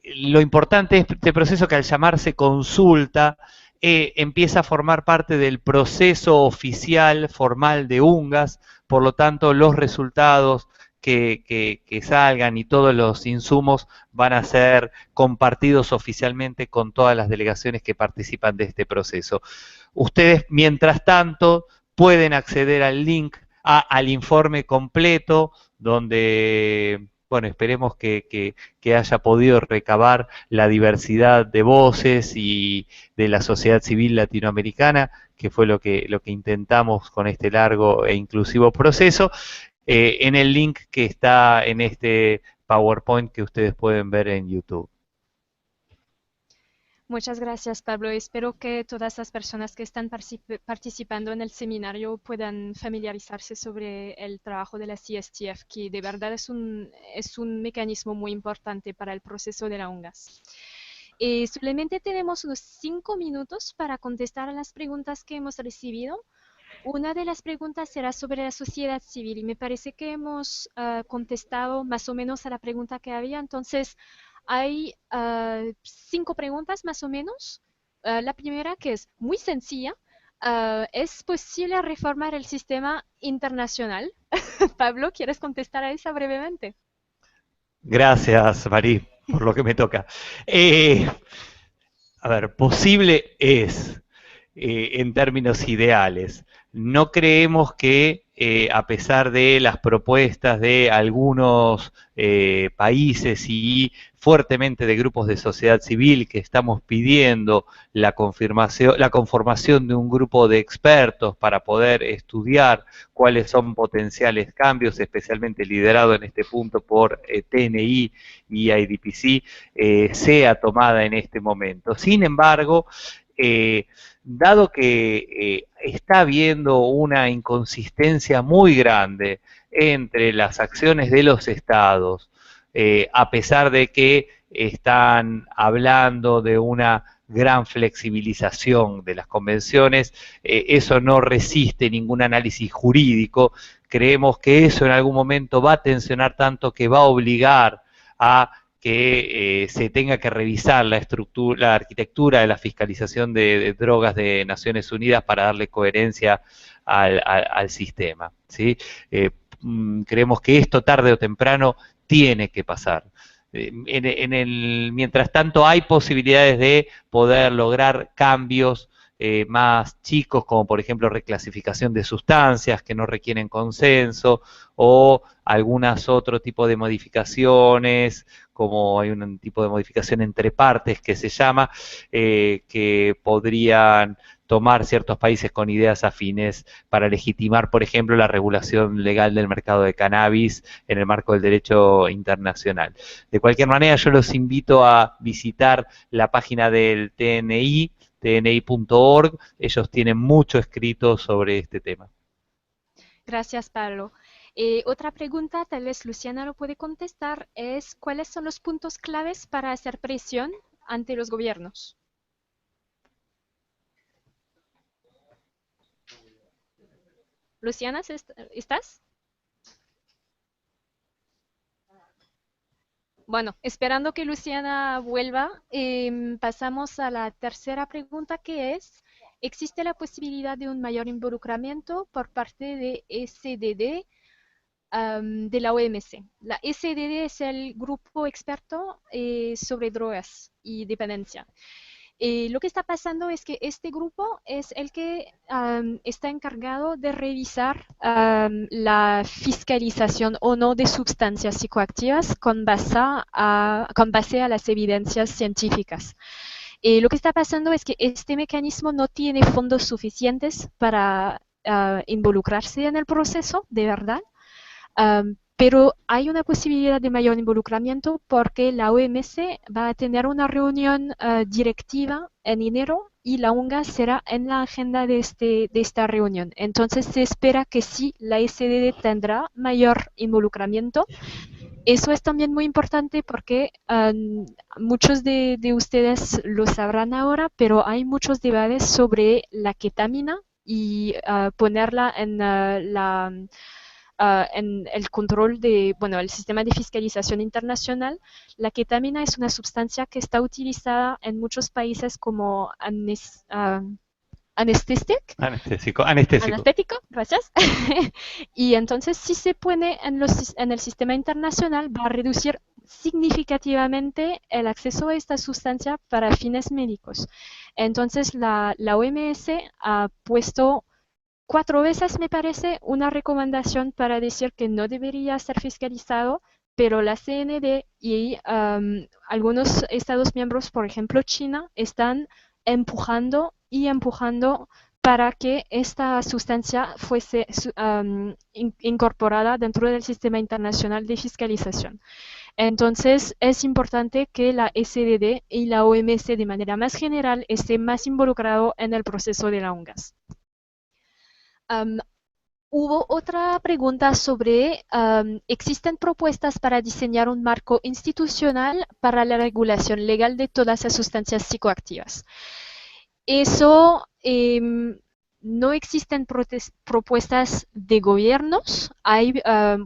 Lo importante de este proceso que al llamarse consulta empieza a formar parte del proceso oficial formal de UNGAS, por lo tanto los resultados que salgan y todos los insumos van a ser compartidos oficialmente con todas las delegaciones que participan de este proceso. Ustedes, mientras tanto, pueden acceder al link, al informe completo, donde, bueno, esperemos que haya podido recabar la diversidad de voces y de la sociedad civil latinoamericana, que fue lo que intentamos con este largo e inclusivo proceso, en el link que está en este PowerPoint que ustedes pueden ver en YouTube. Muchas gracias, Pablo. Espero que todas las personas que están participando en el seminario puedan familiarizarse sobre el trabajo de la CSTF, que de verdad es un mecanismo muy importante para el proceso de la UNGAS. Solamente tenemos unos 5 minutos para contestar a las preguntas que hemos recibido. Una de las preguntas será sobre la sociedad civil y me parece que hemos contestado más o menos a la pregunta que había. Entonces, hay 5 preguntas más o menos. La primera, que es muy sencilla, ¿es posible reformar el sistema internacional? Pablo, ¿quieres contestar a esa brevemente? Gracias, Marí, por lo que me toca. A ver, posible es, en términos ideales. No creemos que, a pesar de las propuestas de algunos países y fuertemente de grupos de sociedad civil que estamos pidiendo la conformación de un grupo de expertos para poder estudiar cuáles son potenciales cambios, especialmente liderado en este punto por TNI y IDPC, sea tomada en este momento. Sin embargo, dado que está habiendo una inconsistencia muy grande entre las acciones de los estados, a pesar de que están hablando de una gran flexibilización de las convenciones, eso no resiste ningún análisis jurídico. Creemos que eso en algún momento va a tensionar tanto que va a obligar a que se tenga que revisar la arquitectura de la fiscalización de drogas de Naciones Unidas para darle coherencia al sistema, ¿sí? Creemos que esto tarde o temprano tiene que pasar. Mientras tanto hay posibilidades de poder lograr cambios más chicos, como por ejemplo reclasificación de sustancias que no requieren consenso, o algunas otro tipo de modificaciones, como hay un tipo de modificación entre partes que se llama, que podrían tomar ciertos países con ideas afines para legitimar, por ejemplo, la regulación legal del mercado de cannabis en el marco del derecho internacional. De cualquier manera, yo los invito a visitar la página del TNI, tni.org. Ellos tienen mucho escrito sobre este tema. Gracias, Pablo. Otra pregunta, tal vez Luciana lo puede contestar, es ¿cuáles son los puntos claves para hacer presión ante los gobiernos? Luciana, ¿estás? Bueno, esperando que Luciana vuelva, pasamos a la tercera pregunta, que es, ¿existe la posibilidad de un mayor involucramiento por parte de SDD de la OMC? La SDD es el grupo experto sobre drogas y dependencia. Lo que está pasando es que este grupo es el que está encargado de revisar la fiscalización o no de sustancias psicoactivas con base a las evidencias científicas. Lo que está pasando es que este mecanismo no tiene fondos suficientes para involucrarse en el proceso, de verdad. Pero hay una posibilidad de mayor involucramiento porque la OMS va a tener una reunión directiva en enero y la UNGAS será en la agenda de esta reunión. Entonces se espera que sí, la SDD tendrá mayor involucramiento. Eso es también muy importante porque muchos de ustedes lo sabrán ahora, pero hay muchos debates sobre la ketamina y ponerla en el control de, bueno, el sistema de fiscalización internacional. La ketamina es una sustancia que está utilizada en muchos países como Anestésico. anestético, gracias. Y entonces, si se pone en el sistema internacional, va a reducir significativamente el acceso a esta sustancia para fines médicos. Entonces, la OMS ha puesto 4 veces, me parece, una recomendación para decir que no debería ser fiscalizado, pero la CND y algunos Estados miembros, por ejemplo China, están empujando para que esta sustancia fuese incorporada dentro del sistema internacional de fiscalización. Entonces, es importante que la SDD y la OMS de manera más general esté más involucrado en el proceso de la UNGAS. Hubo otra pregunta sobre ¿existen propuestas para diseñar un marco institucional para la regulación legal de todas las sustancias psicoactivas? Eso, no existen propuestas de gobiernos. Hay,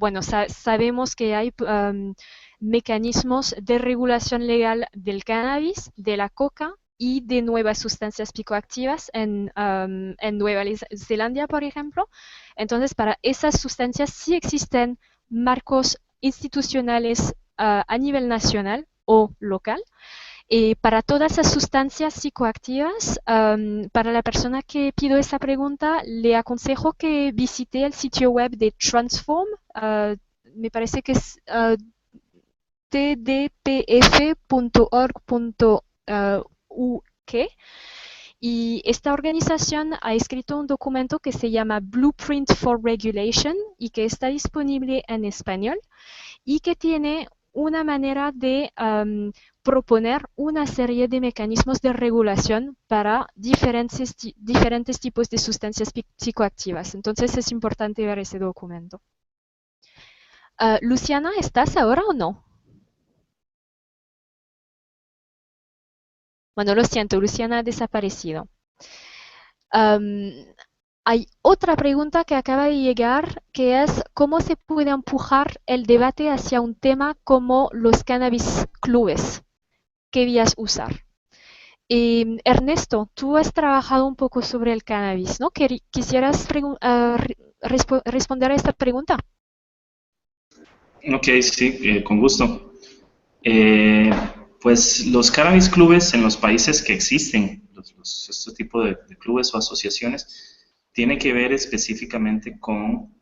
bueno, sabemos que hay mecanismos de regulación legal del cannabis, de la coca y de nuevas sustancias psicoactivas en Nueva Zelanda, por ejemplo. Entonces, para esas sustancias sí existen marcos institucionales a nivel nacional o local. Para todas las sustancias psicoactivas, para la persona que pidió esa pregunta, le aconsejo que visite el sitio web de Transform. Me parece que es tdpf.org.uk. Y esta organización ha escrito un documento que se llama Blueprint for Regulation y que está disponible en español y que tiene una manera de proponer una serie de mecanismos de regulación para diferentes tipos de sustancias psicoactivas. Entonces es importante ver ese documento. Luciana, ¿estás ahora o no? Bueno, lo siento, Luciana ha desaparecido. Hay otra pregunta que acaba de llegar, que es ¿cómo se puede empujar el debate hacia un tema como los cannabis clubes? ¿Qué vías usar? Ernesto, tú has trabajado un poco sobre el cannabis, ¿no? ¿Quisieras responder a esta pregunta? Ok, sí, con gusto. Pues los cannabis clubes en los países que existen, este tipo de clubes o asociaciones, tiene que ver específicamente con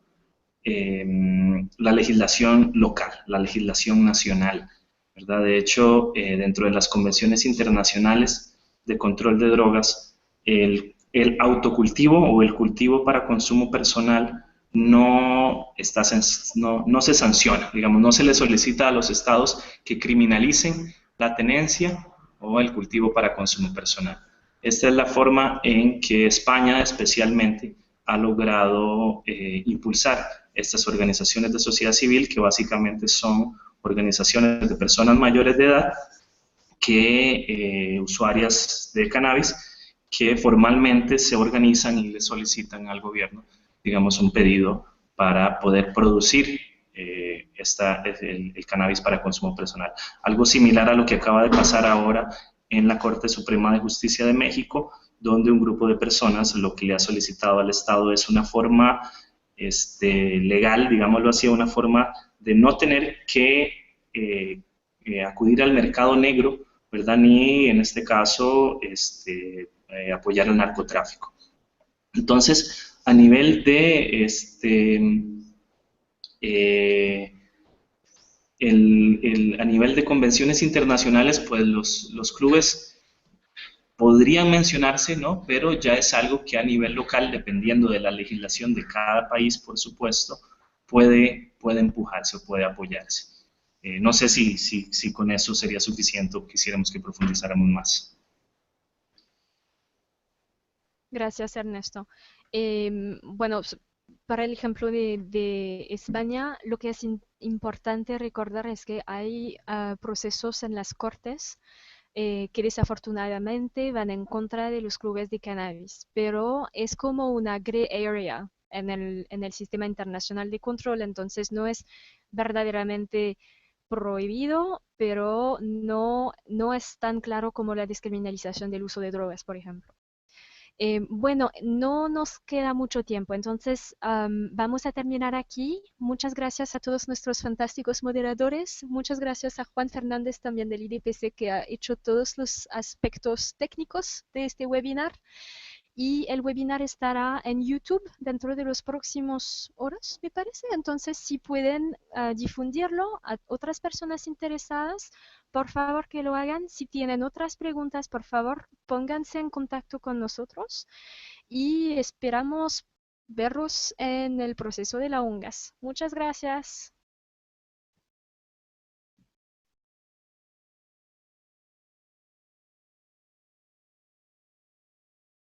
la legislación local, la legislación nacional, ¿verdad? De hecho, dentro de las convenciones internacionales de control de drogas, el autocultivo o el cultivo para consumo personal no se sanciona, digamos, no se le solicita a los estados que criminalicen la tenencia o el cultivo para consumo personal. Esta es la forma en que España especialmente ha logrado impulsar estas organizaciones de sociedad civil, que básicamente son organizaciones de personas mayores de edad, usuarias de cannabis, que formalmente se organizan y le solicitan al gobierno, digamos, un pedido para poder producir el cannabis para consumo personal. Algo similar a lo que acaba de pasar ahora en la Corte Suprema de Justicia de México, donde un grupo de personas lo que le ha solicitado al Estado es una forma legal, digámoslo así, una forma de no tener que acudir al mercado negro, ¿verdad? Ni en este caso apoyar el narcotráfico. Entonces, a nivel de a nivel de convenciones internacionales, pues los clubes podrían mencionarse, ¿no? Pero ya es algo que a nivel local, dependiendo de la legislación de cada país, por supuesto, puede empujarse o puede apoyarse. No sé si con eso sería suficiente o quisiéramos que profundizáramos más. Gracias, Ernesto. Bueno, para el ejemplo de España, lo que es importante recordar es que hay procesos en las cortes que desafortunadamente van en contra de los clubes de cannabis, pero es como una gray area en el sistema internacional de control, entonces no es verdaderamente prohibido, pero no es tan claro como la descriminalización del uso de drogas, por ejemplo. Bueno, no nos queda mucho tiempo, entonces vamos a terminar aquí. Muchas gracias a todos nuestros fantásticos moderadores. Muchas gracias a Juan Fernández también del IDPC que ha hecho todos los aspectos técnicos de este webinar. Y el webinar estará en YouTube dentro de los próximos horas, me parece. Entonces, si pueden difundirlo a otras personas interesadas, por favor que lo hagan. Si tienen otras preguntas, por favor, pónganse en contacto con nosotros y esperamos verlos en el proceso de la UNGAS. Muchas gracias.